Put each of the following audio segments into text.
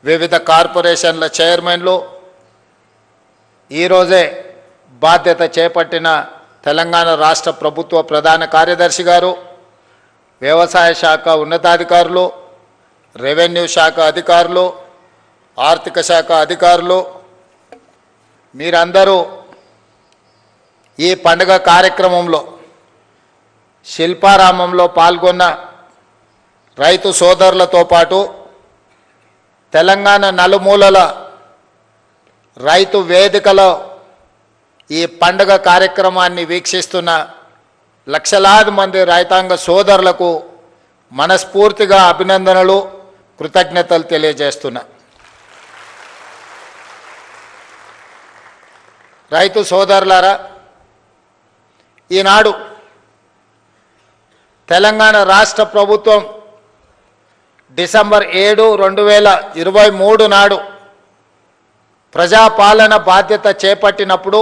వివిధ కార్పొరేషన్ల చైర్మన్లు, ఈరోజే బాధ్యత చేపట్టిన తెలంగాణ రాష్ట్ర ప్రభుత్వ ప్రధాన కార్యదర్శి గారు, వ్యవసాయ శాఖ ఉన్నతాధికారులు, రెవెన్యూ శాఖ అధికారులు, ఆర్థిక శాఖ అధికారులు, మీరందరూ ఈ పండుగ కార్యక్రమంలో శిల్పారామంలో పాల్గొన్న రైతు సోదరులతో పాటు తెలంగాణ నలుమూలల రైతు వేదికలో ఈ పండుగ కార్యక్రమాన్ని వీక్షిస్తున్న లక్షలాది మంది రైతాంగ సోదరులకు మనస్ఫూర్తిగా అభినందనలు, కృతజ్ఞతలు తెలియజేస్తున్నా. రైతు సోదరులారా, ఈనాడు తెలంగాణ రాష్ట్ర ప్రభుత్వం డిసెంబర్ 7, 2023 నాడు ప్రజాపాలన బాధ్యత చేపట్టినప్పుడు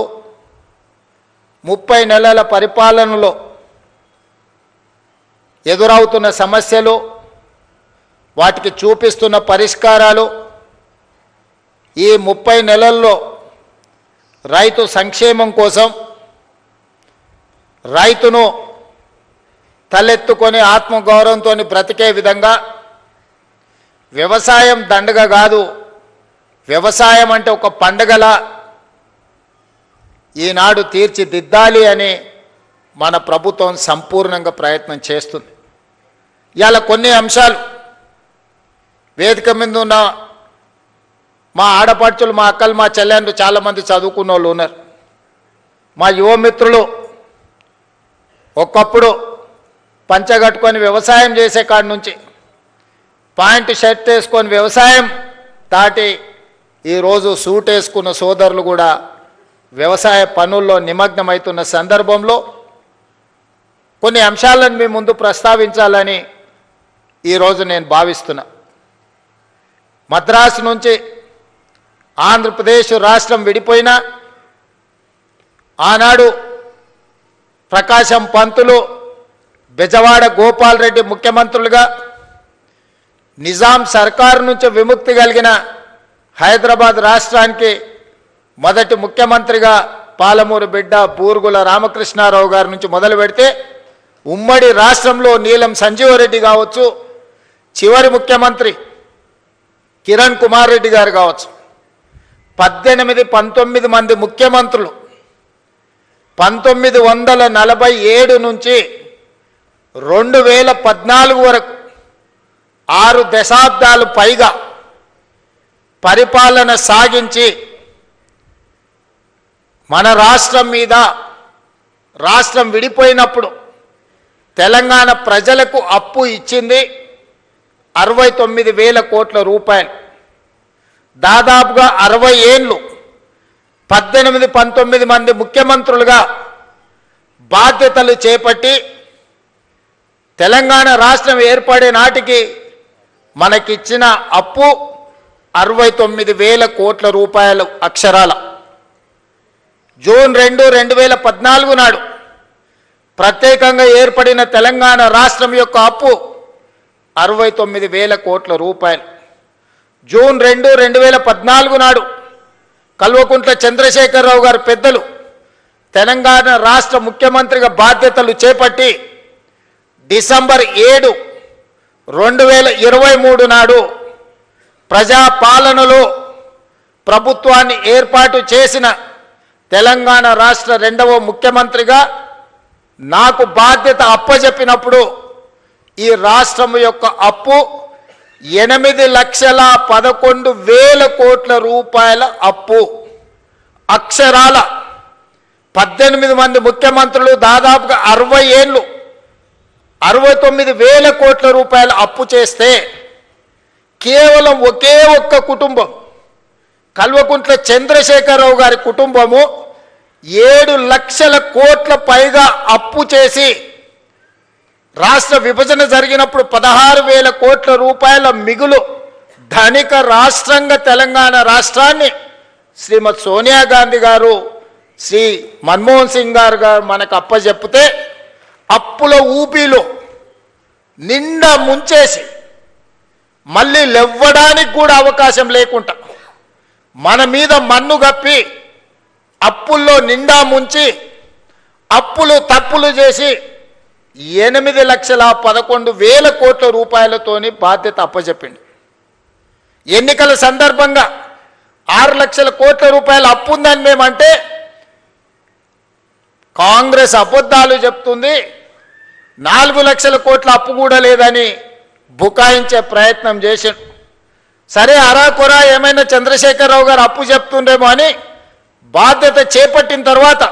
30 నెలల పరిపాలనలో ఎదురవుతున్న సమస్యలు, వాటికి చూపిస్తున్న పరిష్కారాలు, ఈ 30 నెలల్లో రైతు సంక్షేమం కోసం రైతును తలెత్తుకొని ఆత్మగౌరవంతో బ్రతికే విధంగా వ్యవసాయం దండగ కాదు, వ్యవసాయం అంటే ఒక పండగలా ఈనాడు తీర్చిదిద్దాలి అని మన ప్రభుత్వం సంపూర్ణంగా ప్రయత్నం చేస్తుంది. ఇవాళ కొన్ని అంశాలు వేదిక మీద ఉన్న మా ఆడపడుచులు, మా అక్కలు, మా చెల్లెండ్రు చాలామంది చదువుకున్న వాళ్ళు ఉన్నారు. మా యువమిత్రులు ఒకప్పుడు పంచగట్టుకొని వ్యవసాయం చేసే కాడి నుంచి పాయింట్ షర్ట్ వేసుకొని వ్యవసాయం దాటి ఈరోజు సూట్ వేసుకున్న సోదరులు కూడా వ్యవసాయ పనుల్లో నిమగ్నమవుతున్న సందర్భంలో కొన్ని అంశాలను మీ ముందు ప్రస్తావించాలని ఈరోజు నేను భావిస్తున్నా. మద్రాసు నుంచి ఆంధ్రప్రదేశ్ రాష్ట్రం విడిపోయినా ఆనాడు ప్రకాశం పంతులు, బెజవాడ గోపాల్ రెడ్డి ముఖ్యమంత్రులుగా, నిజాం సర్కారు నుంచి విముక్తి కలిగిన హైదరాబాద్ రాష్ట్రానికి మొదటి ముఖ్యమంత్రిగా పాలమూరు బిడ్డ బూరుగుల రామకృష్ణారావు గారి నుంచి మొదలు పెడితే ఉమ్మడి రాష్ట్రంలో నీలం సంజీవరెడ్డి కావచ్చు, చివరి ముఖ్యమంత్రి కిరణ్ కుమార్ రెడ్డి గారు కావచ్చు, 19 మంది ముఖ్యమంత్రులు 1947 నుంచి 2014 వరకు 6 దశాబ్దాలు పైగా పరిపాలన సాగించి మన రాష్ట్రం మీద, రాష్ట్రం విడిపోయినప్పుడు తెలంగాణ ప్రజలకు అప్పు ఇచ్చింది 69,000 కోట్ల రూపాయలు. దాదాపుగా 60 ఏళ్ళు 18-19 మంది ముఖ్యమంత్రులుగా బాధ్యతలు చేపట్టి తెలంగాణ రాష్ట్రం ఏర్పడే నాటికి మనకిచ్చిన అప్పు 69,000 కోట్ల రూపాయలు అక్షరాల. జూన్ 2, 2014 నాడు ప్రత్యేకంగా ఏర్పడిన తెలంగాణ రాష్ట్రం యొక్క అప్పు 69,000 కోట్ల రూపాయలు. జూన్ 2, 2014 నాడు కల్వకుంట్ల చంద్రశేఖరరావు గారు పెద్దలు తెలంగాణ రాష్ట్ర ముఖ్యమంత్రిగా బాధ్యతలు చేపట్టి డిసెంబర్ 7, 2023 నాడు ప్రజాపాలనలో ప్రభుత్వాన్ని ఏర్పాటు చేసిన తెలంగాణ రాష్ట్ర 2వ ముఖ్యమంత్రిగా నాకు బాధ్యత అప్పజెప్పినప్పుడు ఈ రాష్ట్రం యొక్క అప్పు 8,11,000 కోట్ల రూపాయల అప్పు. అక్షరాల 18 మంది ముఖ్యమంత్రులు దాదాపుగా 60 ఏళ్ళు 69,000 కోట్ల రూపాయల అప్పు చేస్తే కేవలం ఒకే ఒక్క కుటుంబం కల్వకుంట్ల చంద్రశేఖరరావు గారి కుటుంబము 7 లక్షల కోట్ల పైగా అప్పు చేసి రాష్ట్ర విభజన జరిగినప్పుడు 16,000 కోట్ల రూపాయల మిగులు ధనిక రాష్ట్రంగా తెలంగాణ రాష్ట్రాన్ని శ్రీమతి సోనియా గాంధీ గారు, శ్రీ మన్మోహన్ సింగ్ గారు మనకు అప్పచెప్పితే అప్పుల ఊపిలో నిండా ముంచేసి మళ్ళీ లేవడానికి కూడా అవకాశం లేకుండా మన మీద మన్ను గప్పి అప్పుల్లో నిండా ముంచి అప్పులు తప్పులు చేసి 8,11,000 కోట్ల రూపాయలతోని బాధ్యత అప్పచెప్పింది. ఎన్నికల సందర్భంగా 6 లక్షల కోట్ల రూపాయలు అప్పు ఉందని మేమంటే కాంగ్రెస్ అబద్ధాలు చెప్తుంది, 4 లక్షల కోట్ల అప్పు కూడా లేదని బుకాయించే ప్రయత్నం చేశాడు. సరే అరాకొరా ఏమైనా చంద్రశేఖరరావు గారు అప్పు చెప్తుండేమో అని బాధ్యత చేపట్టిన తర్వాత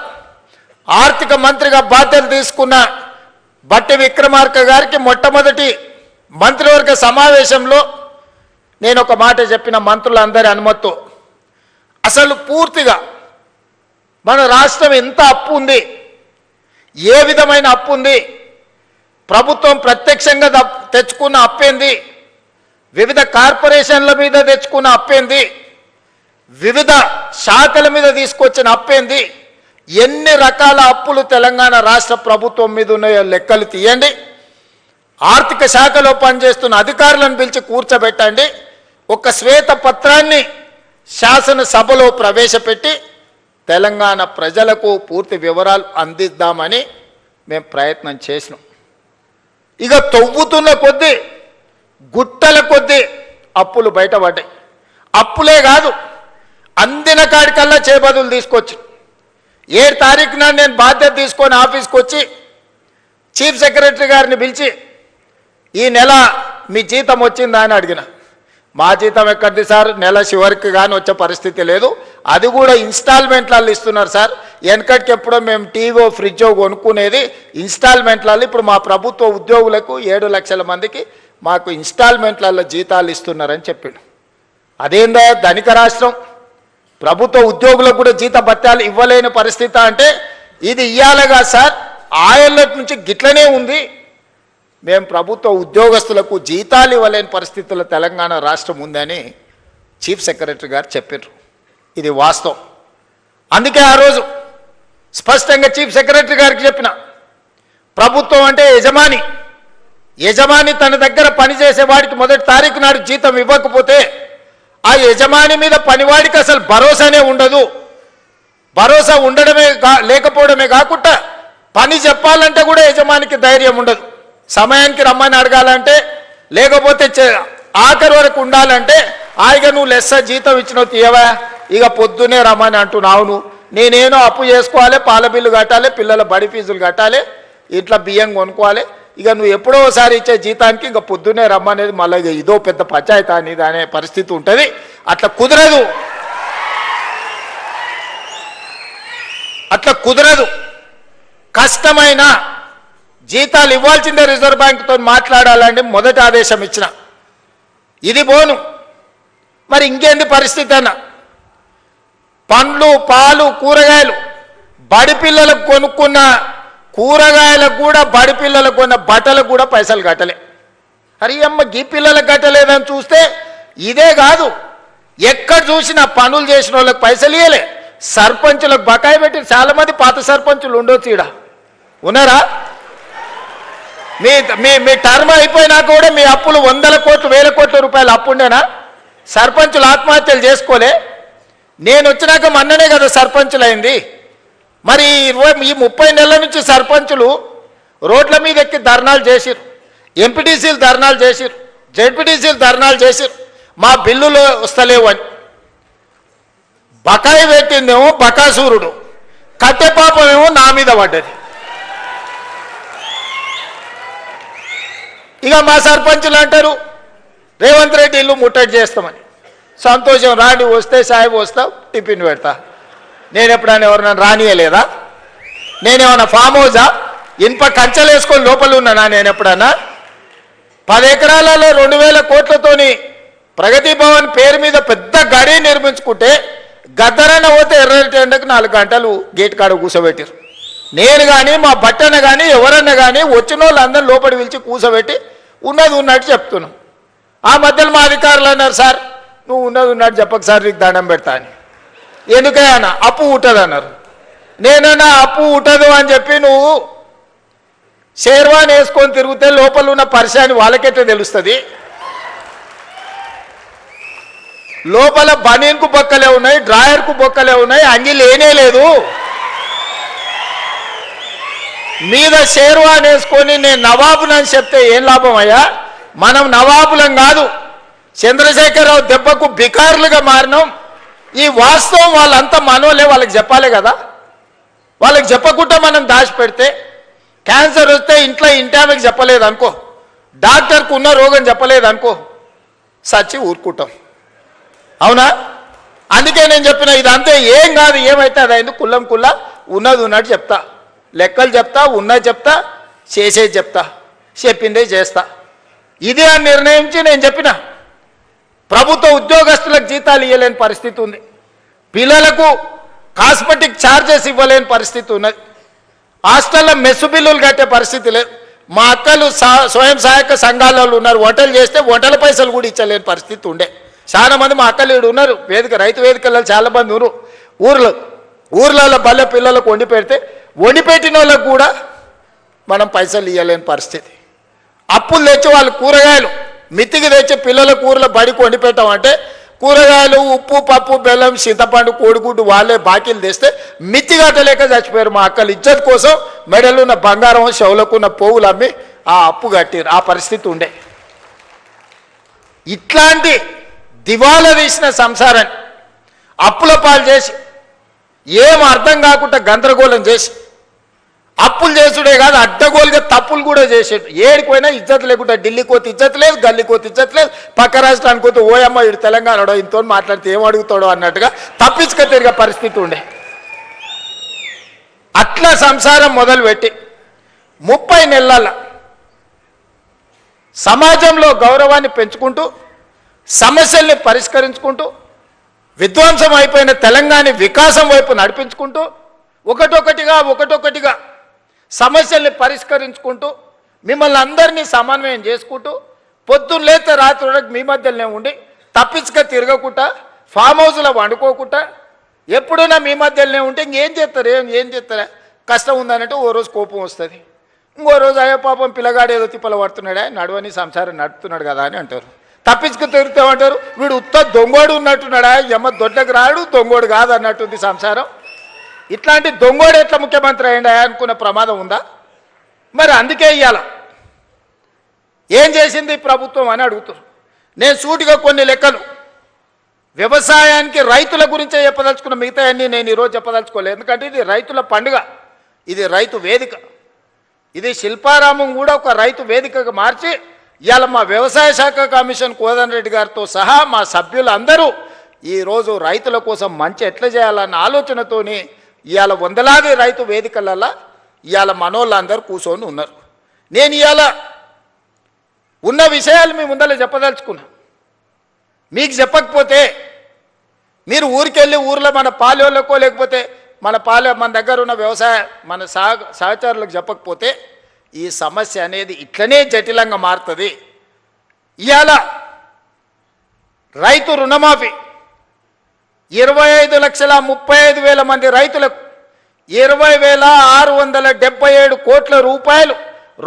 ఆర్థిక మంత్రిగా బాధ్యత తీసుకున్న బట్టి విక్రమార్క గారికి మొట్టమొదటి మంత్రివర్గ సమావేశంలో నేను ఒక మాట చెప్పిన, మంత్రులందరి అనుమతితో, అసలు పూర్తిగా మన రాష్ట్రం ఎంత అప్పు ఉంది, ఏ విధమైన అప్పు ఉంది, ప్రభుత్వం ప్రత్యక్షంగా తెచ్చుకున్న అప్పేంది, వివిధ కార్పొరేషన్ల మీద తెచ్చుకున్న అప్పేంది, వివిధ శాఖల మీద తీసుకొచ్చిన అప్పేంది, ఎన్ని రకాల అప్పులు తెలంగాణ రాష్ట్ర ప్రభుత్వం మీద ఉన్నాయో లెక్కలు తీయండి. ఆర్థిక శాఖలో పనిచేస్తున్న అధికారులను పిలిచి కూర్చోబెట్టండి. ఒక శ్వేత పత్రాన్ని శాసనసభలో ప్రవేశపెట్టి తెలంగాణ ప్రజలకు పూర్తి వివరాలు అందిద్దామని మేము ప్రయత్నం చేసినాం. ఇక తవ్వుతున్న కొద్దీ గుట్టల కొద్దీ అప్పులు బయటపడ్డాయి. అప్పులే కాదు, అందిన కాడికల్లా చేబదులు తీసుకొచ్చి 7 తారీఖున నేను బాధ్యత తీసుకొని ఆఫీస్కి వచ్చి చీఫ్ సెక్రటరీ గారిని పిలిచి ఈ నెల మీ జీతం వచ్చిందా అని అడిగిన. మా జీతం ఎక్కడిది సార్, నెల చివరికి కానీ వచ్చే పరిస్థితి లేదు, అది కూడా ఇన్స్టాల్మెంట్లలో ఇస్తున్నారు సార్. వెనకటికి ఎప్పుడో మేము టీవో ఫ్రిడ్జో కొనుక్కునేది ఇన్స్టాల్మెంట్లలో, ఇప్పుడు మా ప్రభుత్వ ఉద్యోగులకు 7 లక్షల మందికి మాకు ఇన్స్టాల్మెంట్లలో జీతాలు ఇస్తున్నారని చెప్పాడు. అదేందా ధనిక రాష్ట్రం, ప్రభుత్వ ఉద్యోగులకు కూడా జీత భత్యాలు ఇవ్వలేని పరిస్థితి అంటే ఇది ఇయ్యాలగా సార్, ఆయళ్ళ నుంచి గిట్లనే ఉంది. మేము ప్రభుత్వ ఉద్యోగస్తులకు జీతాలు ఇవ్వలేని పరిస్థితుల్లో తెలంగాణ రాష్ట్రం ఉందని చీఫ్ సెక్రటరీ గారు చెప్పారు. ఇది వాస్తవం. అందుకే ఆ రోజు స్పష్టంగా చీఫ్ సెక్రటరీ గారికి చెప్పిన, ప్రభుత్వం అంటే యజమాని, యజమాని తన దగ్గర పనిచేసే వాడికి మొదటి తారీఖు నాడు జీతం ఇవ్వకపోతే ఆ యజమాని మీద పనివాడికి అసలు భరోసానే ఉండదు. భరోసా ఉండడమే లేకపోవడమే కాకుండా పని చెప్పాలంటే కూడా యజమానికి ధైర్యం ఉండదు. సమయానికి రమ్మని అడగాలంటే, లేకపోతే ఆఖరి వరకు ఉండాలంటే ఆయిగా నువ్వు లెస్స జీతం ఇచ్చినావు తీయవా, ఇక పొద్దునే రమ్మని అంటున్నావు, నువ్వు నేనేనో అప్పు చేసుకోవాలి, పాల బిల్లు కట్టాలి, పిల్లల బడి ఫీజులు కట్టాలి, ఇట్లా బియ్యం కొనుక్కోవాలి, ఇక నువ్వు ఎప్పుడో ఒకసారి ఇచ్చే జీతానికి ఇంకా పొద్దున్నే రమ్మనేది మళ్ళీ ఇదో పెద్ద పంచాయతీ అనేది అనే పరిస్థితి ఉంటుంది. అట్లా కుదరదు, అట్లా కుదరదు. కష్టమైన జీతాలు ఇవ్వాల్సిందే, రిజర్వ్ బ్యాంకుతో మాట్లాడాలని మొదటి ఆదేశం ఇచ్చిన. ఇది బోను, మరి ఇంకేంది పరిస్థితి అన్న? పండ్లు, పాలు, కూరగాయలు, బడి పిల్లలకు కొనుక్కున్న కూరగాయలకు కూడా, బడి పిల్లలకు కొన్న బట్టలకు కూడా పైసలు కట్టలే. అరే అమ్మ, గీ పిల్లలకు కట్టలేదని చూస్తే ఇదే కాదు, ఎక్కడ చూసినా పనులు చేసిన వాళ్ళకి పైసలు ఇవ్వలే, సర్పంచులకు బకాయి పెట్టి. చాలామంది పాత సర్పంచులు ఉండొచ్చు, ఈడ ఉన్నారా? మీ మీ మీ టర్మ్ అయిపోయినా కూడా మీ అప్పులు 100 కోట్లు 1000 కోట్ల రూపాయలు అప్పు ఉండేనా? సర్పంచులు ఆత్మహత్యలు చేసుకోలే. నేను వచ్చినాక మొన్ననే కదా సర్పంచులు అయింది. మరి ఈ 30 నెలల నుంచి సర్పంచులు రోడ్ల మీద ఎక్కి ధర్నాలు చేసిరు, ఎంపీటీసీలు ధర్నాలు చేసిరు, జెడ్పీటీసీలు ధర్నాలు చేసిరు, మా బిల్లులు వస్తలేవు అని. బకాయి పెట్టిందేమో బకాసూరుడు, కట్టె పాపమేమో నా మీద పడ్డది. ఇక మా సర్పంచులు అంటారు రేవంత్ రెడ్డి ఇల్లు ముట్టడి చేస్తామని. సంతోషం, రాండి, వస్తే సాయిబు వస్తావు, టిఫిన్ పెడతా. నేను ఎప్పుడైనా ఎవరన్నా రానియలేదా? నేనేమన్నా ఫామ్ హౌజా? ఇనుప కంచెలు వేసుకొని లోపల ఉన్నానా? నేను ఎప్పుడన్నా 10 ఎకరాలలో 2000 కోట్లతోని ప్రగతి భవన్ పేరు మీద పెద్ద గడి నిర్మించుకుంటే గద్దరన్న పోతే ఎర్రటి ఎండకు 4 గంటలు గేట్ కాడ కూర్చోబెట్టారు. నేను కానీ మా బట్టన్న కానీ ఎవరన్నా కానీ వచ్చిన వాళ్ళందరూ లోపలి పిలిచి కూర్చోబెట్టి ఉన్నది ఉన్నట్టు చెప్తున్నాం. ఆ మధ్యలో మా అధికారులు అన్నారు, సార్ నువ్వు ఉన్నది ఉన్నట్టు చెప్పక సార్, నీకు దండం పెడతా అని. ఎందుకన్నా? అప్పు ఉంటుంది అన్నారు. నేనన్నా అప్పు ఉంటుంది అని చెప్పి నువ్వు షేర్వాన్ వేసుకొని తిరిగితే లోపల ఉన్న పరిశాని వాళ్ళకెట్టే తెలుస్తుంది. లోపల బనీన్కు బొక్కలే ఉన్నాయి, డ్రాయర్కు బొక్కలే ఉన్నాయి, అంగి లేనే లేదు. మీద షేర్వాన్ వేసుకొని నేను నవాబునని చెప్తే ఏం లాభం అయ్యా? మనం నవాబులం కాదు, చంద్రశేఖరరావు దెబ్బకు బికారులుగా మారినాం. ఈ వాస్తవం వాళ్ళంతా మనోలే, వాళ్ళకి చెప్పాలి కదా. వాళ్ళకి చెప్పకుండా మనం దాచిపెడితే క్యాన్సర్ వస్తే ఇంటి ఆమెకు చెప్పలేదు అనుకో, డాక్టర్కు ఉన్న రోగం చెప్పలేదు అనుకో, సచ్చి ఊరుకుంటాం. అవునా? అందుకే నేను చెప్పిన ఇదంతే ఏం కాదు, ఏమైతే అది అయింది, కుల్లం కుల్ల ఉన్నది ఉన్నట్టు చెప్తా, లెక్కలు చెప్తా, ఉన్నది చెప్తా, చేసేది చెప్తా, చెప్పిందే చేస్తా. ఇదే అని నిర్ణయించి నేను చెప్పిన ప్రభుత్వ ఉద్యోగస్తులకు జీతాలు ఇవ్వలేని పరిస్థితి ఉంది, పిల్లలకు కాస్మెటిక్ ఛార్జెస్ ఇవ్వలేని పరిస్థితి ఉన్నది, హాస్టల్లో మెస్సు బిల్లులు కట్టే పరిస్థితి లేదు. మా అక్కలు స్వయం సహాయక సంఘాలలో ఉన్నారు, వంటలు చేస్తే వంటల పైసలు కూడా ఇచ్చలేని పరిస్థితి ఉండే. చాలా మంది మా అక్కలు ఇక్కడ ఉన్నారు, రైతు వేదికల్లో చాలా మంది ఉన్నారు. ఊర్లలో బల్లె పిల్లలకు వండి పెడితే వండి పెట్టిన వాళ్ళకు కూడా మనం పైసలు ఇవ్వలేని పరిస్థితి. అప్పులు తెచ్చి వాళ్ళు కూరగాయలు మితికి తెచ్చి పిల్లల కూరలో బడికి వండి పెట్టామంటే కూరగాయలు, ఉప్పు, పప్పు, బెల్లం, చింతపండు, కోడిగుడ్డు వాళ్ళే బాకీలు తెస్తే మితి కట్టలేక చచ్చిపోయారు మా అక్కలు. ఇజ్జత్ కోసం మెడలున్న బంగారం, చెవులకున్న పోవులు అమ్మి ఆ అప్పు కట్టారు. ఆ పరిస్థితి ఉండే. ఇట్లాంటి దివాలా తీసిన సంసారాన్ని అప్పుల పాలు చేసి ఏం అర్థం కాకుండా గందరగోళం చేసి అప్పులు చేసుడే కాదు, అడ్డగోలుగా తప్పులు కూడా చేసేడు. ఏడిపోయినా ఇజ్జత్ లేకుండా ఢిల్లీకి పోతే ఇజ్జత్ లేదు, గల్లీకి పోతే ఇజ్జత్ లేదు, పక్క రాష్ట్రానికి పోతే ఓయమ్మ ఇటు తెలంగాణలో ఇంతో మాట్లాడితే ఏం అడుగుతాడో అన్నట్టుగా తప్పించుక తిరిగే పరిస్థితి ఉండే. అట్లా సంసారం మొదలుపెట్టి 30 నెలల సమాజంలో గౌరవాన్ని పెంచుకుంటూ సమస్యల్ని పరిష్కరించుకుంటూ విధ్వంసం అయిపోయిన తెలంగాణ వికాసం వైపు నడిపించుకుంటూ ఒకటొకటిగా సమస్యల్ని పరిష్కరించుకుంటూ మిమ్మల్ని అందరినీ సమన్వయం చేసుకుంటూ పొద్దున్న లేతే రాత్రి వరకు మీ మధ్యలోనే ఉండి తప్పించుక తిరగకుండా ఫామ్ హౌస్లో వండుకోకుండా ఎప్పుడైనా మీ మధ్యలోనే ఉంటే ఇంకేం చేస్తారా కష్టం ఉందనంటే ఓ రోజు కోపం వస్తుంది, ఇంకో రోజు అయ్యో పాపం పిల్లగాడు ఏదో తిప్పలు పడుతున్నాడా, నడవని సంసారం నడుపుతున్నాడు కదా అని అంటారు. తప్పించుకు తిరుగుతామంటారు, వీడు ఉత్త దొంగోడు ఉన్నట్టున్నాడా, ఎమ్మ దొడ్లకు రాడు, దొంగోడు కాదు అన్నట్టుంది సంసారం. ఇట్లాంటి దొంగోడు ఎట్లా ముఖ్యమంత్రి అయ్యిండా అనుకున్న ప్రమాదం ఉందా? మరి అందుకే ఇవ్వాల ఏం చేసింది ప్రభుత్వం అని అడుగుతారు. నేను సూటిగా కొన్ని లెక్కలు వ్యవసాయానికి రైతుల గురించే చెప్పదలుచుకున్న, మిగతా అన్నీ నేను ఈరోజు చెప్పదలుచుకోలేదు. ఎందుకంటే ఇది రైతుల పండుగ, ఇది రైతు వేదిక, ఇది శిల్పారామం కూడా ఒక రైతు వేదికగా మార్చి ఇవాళ మా వ్యవసాయ శాఖ కమిషన్ కోదండ రెడ్డి గారితో సహా మా సభ్యులందరూ ఈరోజు రైతుల కోసం మంచి ఎట్లా చేయాలన్న ఆలోచనతోని ఇవాళ వందలాది రైతు వేదికలలో ఇవాళ మనోళ్ళందరూ కూర్చొని ఉన్నారు. నేను ఇవాళ ఉన్న విషయాలు మీ ముందర చెప్పదలుచుకున్నా. మీకు చెప్పకపోతే మీరు ఊరికెళ్ళి ఊర్లో మన పాలెళ్ళకో లేకపోతే మన దగ్గర ఉన్న వ్యవసాయ మన సహచరులకు చెప్పకపోతే ఈ సమస్య అనేది ఇట్లనే జటిలంగా మారుతుంది. ఇవాళ రైతు రుణమాఫీ 25,35,000 మంది రైతులకు 20,677 కోట్ల రూపాయలు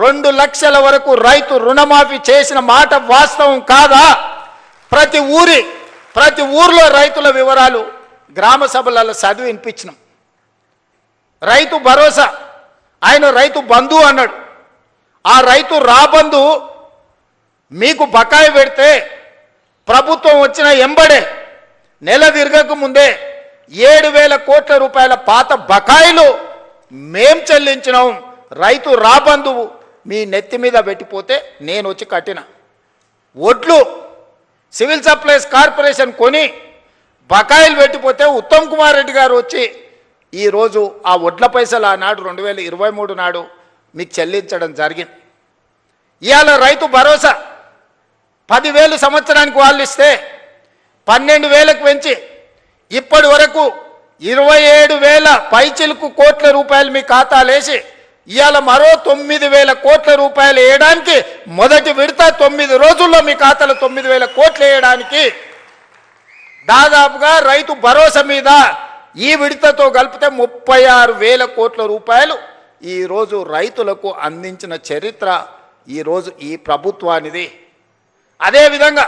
2 లక్షల వరకు రైతు రుణమాఫీ చేసిన మాట వాస్తవం కాదా? ప్రతి ఊర్లో రైతుల వివరాలు గ్రామ సభలలో చదివి వినిపించినాం. రైతు భరోసా, ఆయన రైతు బంధు అన్నాడు. ఆ రైతు రాబంధు మీకు బకాయి పెడితే ప్రభుత్వం వచ్చిన ఎంబడే నెల తిరగక ముందే 7,000 కోట్ల రూపాయల పాత బకాయిలు మేం చెల్లించినాం. రైతు రాబంధువు మీ నెత్తి మీద పెట్టిపోతే నేను వచ్చి కట్టిన ఒడ్లు సివిల్ సప్లైస్ కార్పొరేషన్ కొని బకాయిలు పెట్టిపోతే ఉత్తమ్ కుమార్ రెడ్డి గారు వచ్చి ఈరోజు ఆ వడ్ల పైసలు ఆనాడు 2023 నాడు మీకు చెల్లించడం జరిగింది. ఇవాళ రైతు భరోసా 10,000 సంవత్సరానికి వాళ్ళు ఇస్తే 12,000కు పెంచి ఇప్పటి వరకు 27,000 పైచిలుకు కోట్ల రూపాయలు మీ ఖాతాలేసి ఇవాళ మరో 9,000 కోట్ల రూపాయలు వేయడానికి మొదటి విడత 9 రోజుల్లో మీ ఖాతాలో 9,000 కోట్లు వేయడానికి దాదాపుగా రైతు భరోసా మీద ఈ విడతతో కలిపితే 36,000 కోట్ల రూపాయలు ఈరోజు రైతులకు అందించిన చరిత్ర ఈరోజు ఈ ప్రభుత్వానిది. అదేవిధంగా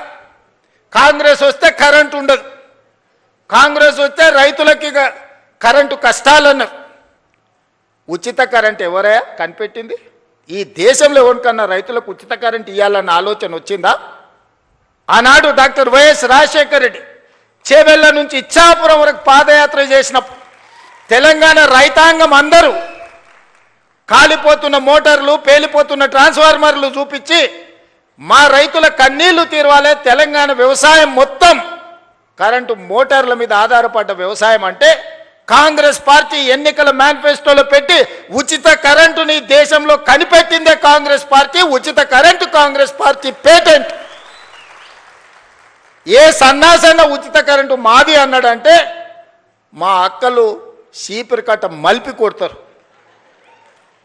కాంగ్రెస్ వస్తే కరెంట్ ఉండదు, కాంగ్రెస్ వస్తే రైతులకి కరెంటు కష్టాలన్నారు. ఉచిత కరెంట్ ఎవరే కనిపెట్టింది? ఈ దేశంలో ఎవరికన్నా రైతులకు ఉచిత కరెంట్ ఇవ్వాలన్న ఆలోచన వచ్చిందా? ఆనాడు డాక్టర్ వైఎస్ రాజశేఖర రెడ్డి చేవెళ్ళ నుంచి ఇచ్చాపురం వరకు పాదయాత్ర చేసినప్పుడు తెలంగాణ రైతాంగం అందరూ కాలిపోతున్న మోటార్లు, పేలిపోతున్న ట్రాన్స్ఫార్మర్లు చూపించి మా రైతుల కన్నీళ్లు తీరవాలే, తెలంగాణ వ్యవసాయం మొత్తం కరెంటు మోటార్ల మీద ఆధారపడ్డ వ్యవసాయం అంటే కాంగ్రెస్ పార్టీ ఎన్నికల మేనిఫెస్టోలో పెట్టి ఉచిత కరెంటుని దేశంలో కనిపెట్టిందే కాంగ్రెస్ పార్టీ. ఉచిత కరెంటు కాంగ్రెస్ పార్టీ పేటెంట్. ఏ సన్నాసన్న ఉచిత కరెంటు మాది అన్నాడంటే మా అక్కలు చీపిరి కట్ట మలిపి కొడతారు.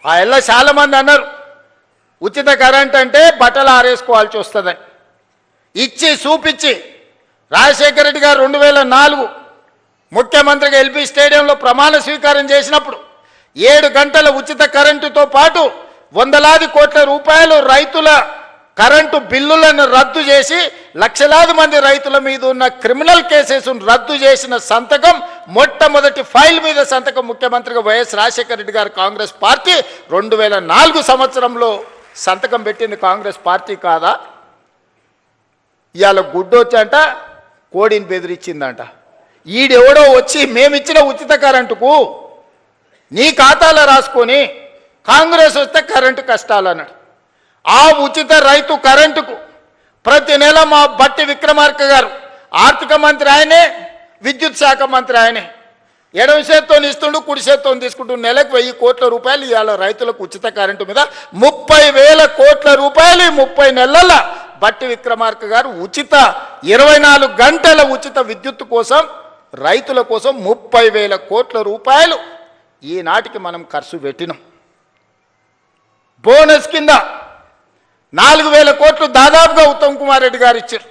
ఆ ఎల్ల చాలా మంది అన్నారు ఉచిత కరెంట్ అంటే బట్టలు ఆరేసుకోవాల్సి వస్తుందని. ఇచ్చి చూపించి రాజశేఖర రెడ్డి గారు 2004 ముఖ్యమంత్రిగా ఎల్బీ స్టేడియంలో ప్రమాణ స్వీకారం చేసినప్పుడు 7 గంటల ఉచిత కరెంటుతో పాటు వందలాది కోట్ల రూపాయలు రైతుల కరెంటు బిల్లులను రద్దు చేసి లక్షలాది మంది రైతుల మీద ఉన్న క్రిమినల్ కేసెస్ను రద్దు చేసిన సంతకం, మొట్టమొదటి ఫైల్ మీద సంతకం ముఖ్యమంత్రిగా వైఎస్ రాజశేఖర రెడ్డి గారు కాంగ్రెస్ పార్టీ 2004 సంవత్సరంలో సంతకం పెట్టింది కాంగ్రెస్ పార్టీ కాదా? ఇవాళ గుడ్డొచ్చంట కోడిని బెదిరించిందంట. ఈడెవడో వచ్చి మేమిచ్చిన ఉచిత కరెంటుకు నీ ఖాతాలో రాసుకొని కాంగ్రెస్ వస్తే కరెంటు కష్టాలు అన్నాడు. ఆ ఉచిత రైతు కరెంటుకు ప్రతి నెల మా బట్టి విక్రమార్క గారు ఆర్థిక మంత్రి ఆయనే, విద్యుత్ శాఖ మంత్రి ఆయనే, ఎడమ చేత్తో ఇస్తుండు, కుడి చేత్తో తీసుకుంటూ నెలకు 1000 కోట్ల రూపాయలు ఇవాళ రైతులకు ఉచిత కరెంటు మీద 30,000 కోట్ల రూపాయలు 30 నెలల బట్టి విక్రమార్క గారు ఉచిత 24 గంటల ఉచిత విద్యుత్ కోసం రైతుల కోసం 30,000 కోట్ల రూపాయలు ఈనాటికి మనం ఖర్చు పెట్టినాం. బోనస్ కింద 4,000 కోట్లు దాదాపుగా ఉత్తమ్ కుమార్ రెడ్డి గారు ఇచ్చారు.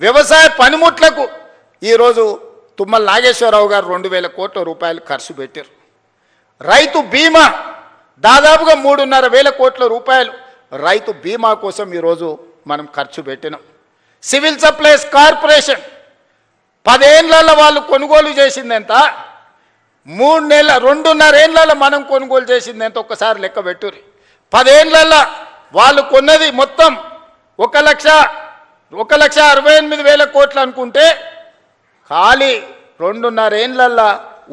వ్యవసాయ పనిముట్లకు ఈరోజు తుమ్మల నాగేశ్వరరావు గారు 2,000 కోట్ల రూపాయలు ఖర్చు పెట్టారు. రైతు బీమా దాదాపుగా 3,500 కోట్ల రూపాయలు రైతు బీమా కోసం ఈరోజు మనం ఖర్చు పెట్టినాం. సివిల్ సప్లైస్ కార్పొరేషన్ 10 ఏళ్లలో వాళ్ళు కొనుగోలు చేసింది ఎంత? 2.5 ఏళ్లలో మనం కొనుగోలు చేసింది ఎంత? ఒక్కసారి లెక్క పెట్టుర్రి. 10 ఏళ్లలో వాళ్ళు కొన్నది మొత్తం 1,68,000 కోట్లు అనుకుంటే ఖాళీ 2.5 ఏళ్లలో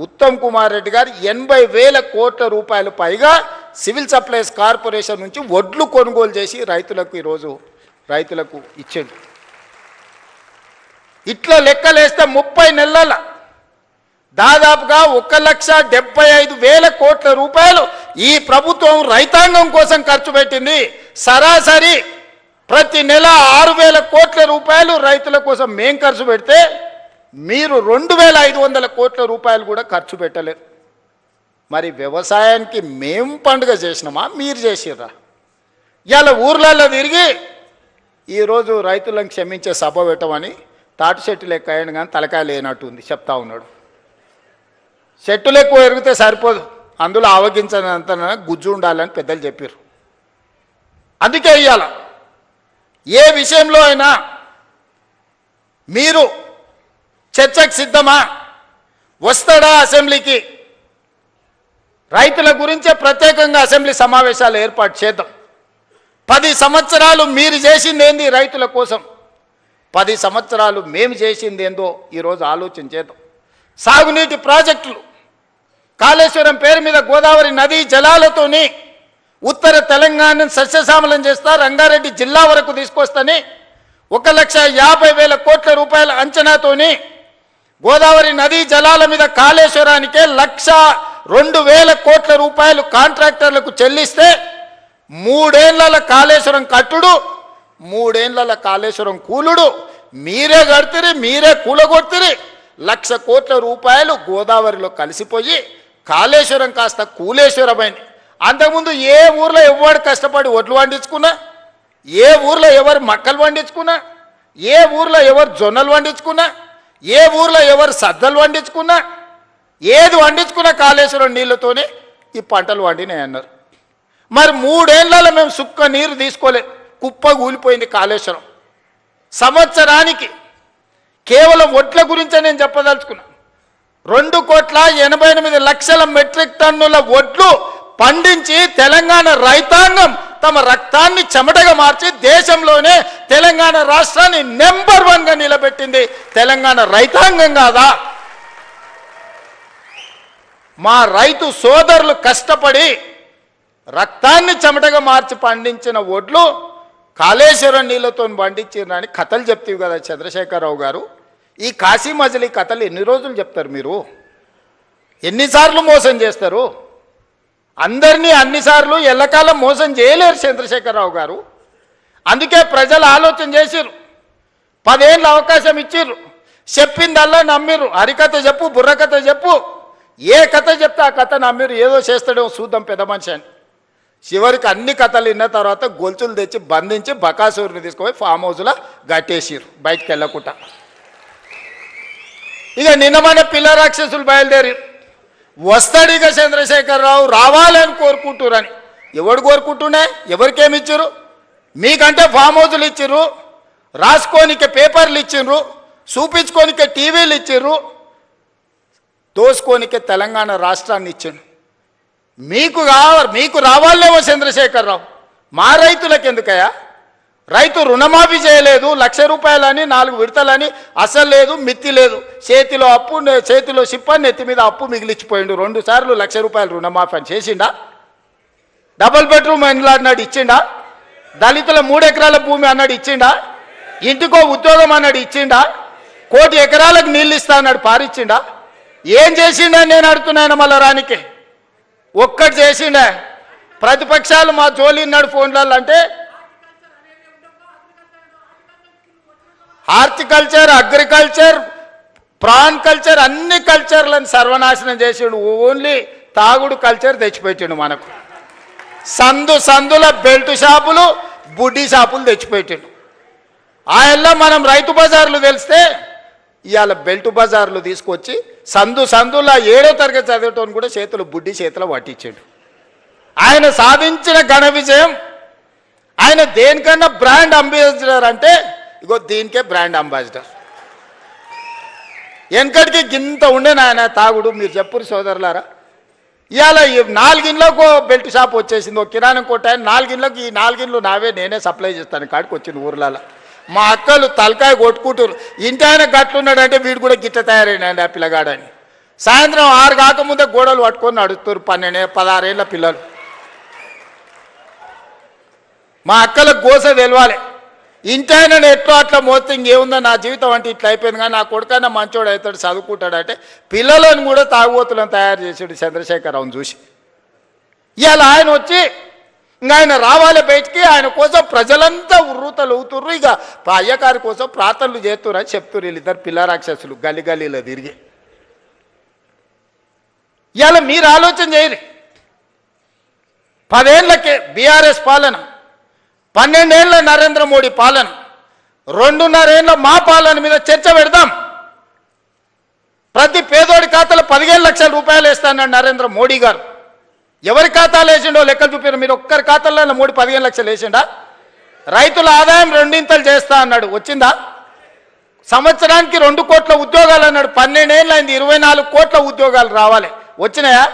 ఉత్తమ్ కుమార్ రెడ్డి గారు 80,000 కోట్ల రూపాయలు పైగా సివిల్ సప్లైస్ కార్పొరేషన్ నుంచి వడ్లు కొనుగోలు చేసి రైతులకు ఈరోజు రైతులకు ఇచ్చింది. ఇట్లా లెక్కలేస్తే 30 నెలల దాదాపుగా 1,75,000 కోట్ల రూపాయలు ఈ ప్రభుత్వం రైతాంగం కోసం ఖర్చు పెట్టింది. సరాసరి ప్రతి నెల 6,000 కోట్ల రూపాయలు రైతుల కోసం మేం ఖర్చు పెడితే మీరు 2,500 కోట్ల రూపాయలు కూడా ఖర్చు పెట్టలేదు. మరి వ్యవసాయానికి మేం పండుగ చేసినామా, మీరు చేసిర్రా? ఇలా ఊర్లలో తిరిగి ఈరోజు రైతులను క్షమించే సభ పెట్టమని తాటి చెట్టు లెక్క అయ్యాడు కానీ తలకాయ లేనట్టుంది చెప్తా ఉన్నాడు. చెట్టులు ఎక్కువ ఎరిగితే సరిపోదు, అందులో ఆవగించనంత గుజ్జు ఉండాలని పెద్దలు చెప్పారు. అందుకే ఇవాళ ఏ విషయంలో అయినా మీరు చర్చకు సిద్ధమా, వస్తాడా అసెంబ్లీకి? రైతుల గురించే ప్రత్యేకంగా అసెంబ్లీ సమావేశాలు ఏర్పాటు చేద్దాం. 10 సంవత్సరాలు మీరు చేసింది ఏంది రైతుల కోసం, 10 సంవత్సరాలు మేము చేసింది ఏందో ఈరోజు ఆలోచన చేద్దాం. సాగునీటి ప్రాజెక్టులు, కాళేశ్వరం పేరు మీద గోదావరి నదీ జలాలతోని ఉత్తర తెలంగాణను సస్యశ్యామలం చేస్తా, రంగారెడ్డి జిల్లా వరకు తీసుకొస్తని 1,50,000 కోట్ల రూపాయల అంచనాతోని గోదావరి నదీ జలాల మీద కాళేశ్వరానికే 1,02,000 కోట్ల రూపాయలు కాంట్రాక్టర్లకు చెల్లిస్తే 3 ఏళ్ల కాళేశ్వరం కట్టుడు, 3 ఏళ్ల కాళేశ్వరం కూలుడు మీరే కడితిరి, మీరే కూలగొట్టిరి. 1,00,000 కోట్ల రూపాయలు గోదావరిలో కలిసిపోయి కాళేశ్వరం కాస్త కూలేశ్వరమైంది. అంతకుముందు ఏ ఊర్లో ఎవరు కష్టపడి ఒడ్లు పండించుకున్నా, ఏ ఊర్లో ఎవరు మక్కలు పండించుకున్నా, ఏ ఊర్లో ఎవరు జొన్నలు పండించుకున్నా, ఏ ఊర్లో ఎవరు సద్దలు పండించుకున్నా, ఏది పండించుకున్నా కాళేశ్వరం నీళ్ళతోనే ఈ పంటలు పండినాయి అన్నారు. మరి 3 ఏళ్లలో మేము సుక్క నీరు తీసుకోలే, కుప్ప కూలిపోయింది కాళేశ్వరం. సంవత్సరానికి కేవలం ఒట్ల గురించే నేను చెప్పదలుచుకున్నా. 2,88,00,000 మెట్రిక్ టన్నుల ఒడ్లు పండించి తెలంగాణ రైతాంగం తమ రక్తాన్ని చెమటగా మార్చి దేశంలోనే తెలంగాణ రాష్ట్రాన్ని నెంబర్ 1గా నిలబెట్టింది తెలంగాణ రైతాంగం కాదా? మా రైతు సోదరులు కష్టపడి రక్తాన్ని చెమటగా మార్చి పండించిన ఒడ్లు కాళేశ్వరం నీళ్లతో పండించిరని కథలు చెప్తావు కదా చంద్రశేఖరరావు గారు. ఈ కాశీ మజిలీ కథలు ఎన్ని రోజులు చెప్తారు మీరు? ఎన్నిసార్లు మోసం చేస్తారు? అందరినీ అన్నిసార్లు ఎల్లకాలం మోసం చేయలేరు చంద్రశేఖరరావు గారు. అందుకే ప్రజలు ఆలోచన చేసిర్రు, 10 ఏళ్ళు అవకాశం ఇచ్చిర్రు, చెప్పిందల్లా నమ్మిర్రు. హరికథ చెప్పు, బుర్రకథ చెప్పు, ఏ కథ చెప్తే ఆ కథ నమ్మిర్రు. ఏదో చేస్తాడో చూద్దాం పెద్ద మనిషి అని. చివరికి అన్ని కథలు విన్న తర్వాత గొలుసులు తెచ్చి బంధించి బకాసూరుని తీసుకుపోయి ఫామ్ హౌస్లో గట్టేసిర్రు బయటికి వెళ్ళకుండా. ఇక నిన్న మన పిల్ల రాక్షసులు బయలుదేరి వస్తాడు. ఇక చంద్రశేఖరరావు రావాలని కోరుకుంటురని. ఎవడు కోరుకుంటున్నా? ఎవరికేమి ఇచ్చిర్రు? మీకంటే ఫామ్ హౌస్లు ఇచ్చిర్రు, రాసుకోనికే పేపర్లు ఇచ్చిర్రు, చూపించుకోనికే టీవీలు ఇచ్చిర్రు, దోసుకోనికే తెలంగాణ రాష్ట్రాన్ని ఇచ్చిండు. మీకు రావాలేమో చంద్రశేఖరరావు, మా రైతులకు ఎందుకయ్యా? రైతు రుణమాఫీ చేయలేదు, 1,00,000 రూపాయలని 4 విడతలని, అసలు లేదు మిత్తి లేదు, చేతిలో అప్పు, చేతిలో సిప్పని, నెత్తి మీద అప్పు మిగిలిచ్చిపోయిండు. 2 సార్లు 1,00,000 రూపాయలు రుణమాఫీ అని చేసిండా? డబుల్ బెడ్రూమ్ అన్నాడు ఇచ్చిండా? దళితుల 3 ఎకరాల భూమి అన్నాడు ఇచ్చిండా? ఇంటికో ఉద్యోగం అన్నాడు ఇచ్చిండా? 1 కోటి ఎకరాలకు నీళ్ళు ఇస్తా అన్నాడు పారిచ్చిండా? ఏం చేసిండా నేను అడుగుతున్నాను మళ్ళా రానికి. ఒక్కటి చేసిండా? ప్రతిపక్షాలు మా జోలిన్నాడు ఫోన్లలో అంటే హార్టికల్చర్, అగ్రికల్చర్, ప్రాన్ కల్చర్, అన్ని కల్చర్లను సర్వనాశనం చేసిండు. ఓన్లీ తాగుడు కల్చర్ తెచ్చిపెట్టిండు మనకు. సందుల బెల్ట్ షాపులు, బుడ్డీ షాపులు తెచ్చిపెట్టిండు. ఆయనలో మనం రైతు బజార్లు తెలిస్తే ఇవాళ బెల్ట్ బజార్లు తీసుకొచ్చి సందుల 7వ తరగతి చదివేటోని కూడా చేతులు బుడ్డి చేతిలో పట్టించాడు. ఆయన సాధించిన ఘన విజయం. ఆయన దేనికన్నా బ్రాండ్ అంబాసిడర్ అంటే ఇగో దీనికే బ్రాండ్ అంబాసిడర్. వెనకటికి గింత ఉండే నాయన తాగుడు. మీరు చెప్పురు సోదరులారా. ఇవాళ 4 ఇండ్లకు బెల్ట్ షాప్ వచ్చేసింది. ఒక కిరాణం కొట్టాయన 4 ఇండ్లకు, ఈ 4 ఇండ్లు నావే, నేనే సప్లై చేస్తాను కాడికి వచ్చింది ఊర్లలో. మా అక్కలు తలకాయ కొట్టుకుంటారు. ఇంటి ఆయన గట్లున్నాడంటే వీడు కూడా గిట్ట తయారైనాడు ఆ పిల్లగాడని. సాయంత్రం 6 కాకముందే గోడలు పట్టుకొని నడుస్తారు 12-16 ఏళ్ళ పిల్లలు. మా అక్కలకు గోస తెలవాలి. ఇంటి ఆయన ఎట్లా అట్లా మోస్తే ఇంకేముందో నా జీవితం అంటే ఇట్లా అయిపోయింది, కానీ నా కొడుకన్నా మంచోడు అవుతాడు, చదువుకుంటాడంటే పిల్లలను కూడా తాగుబోతులను తయారు చేసాడు చంద్రశేఖరరావుని చూసి. ఇవాళ ఆయన వచ్చి ఇంకా ఆయన రావాలి బయటికి. ఆయన కోసం ప్రజలంతా ఉర్రూతలు అవుతుర్రు. ఇక అయ్యగారి కోసం ప్రార్థనలు చేస్తున్నారు అని చెప్తున్నారు వీళ్ళిద్దరు పిల్ల రాక్షసులు గల్లీలో తిరిగి. ఇవాళ మీరు ఆలోచన చేయరు. 10 ఏళ్ళకే బీఆర్ఎస్ పాలన, 12 ఏళ్ళ నరేంద్ర మోడీ పాలన, 2.5 ఏళ్ళ మా పాలన మీద చర్చ పెడదాం. ప్రతి పేదోడి ఖాతాలో 15 లక్షల రూపాయలు వేస్తానన్నాడు నరేంద్ర మోడీ గారు. ఎవరి ఖాతాలు వేసిండో లెక్కలు చూపారు. మీరు ఒక్కరి ఖాతాలో మోడీ 15 లక్షలు వేసిండా? రైతుల ఆదాయం 2 చేస్తా అన్నాడు, వచ్చిందా? సంవత్సరానికి 2 కోట్ల ఉద్యోగాలు అన్నాడు. 12 ఏళ్ళు అయింది, 24 కోట్ల ఉద్యోగాలు రావాలి, వచ్చినాయా?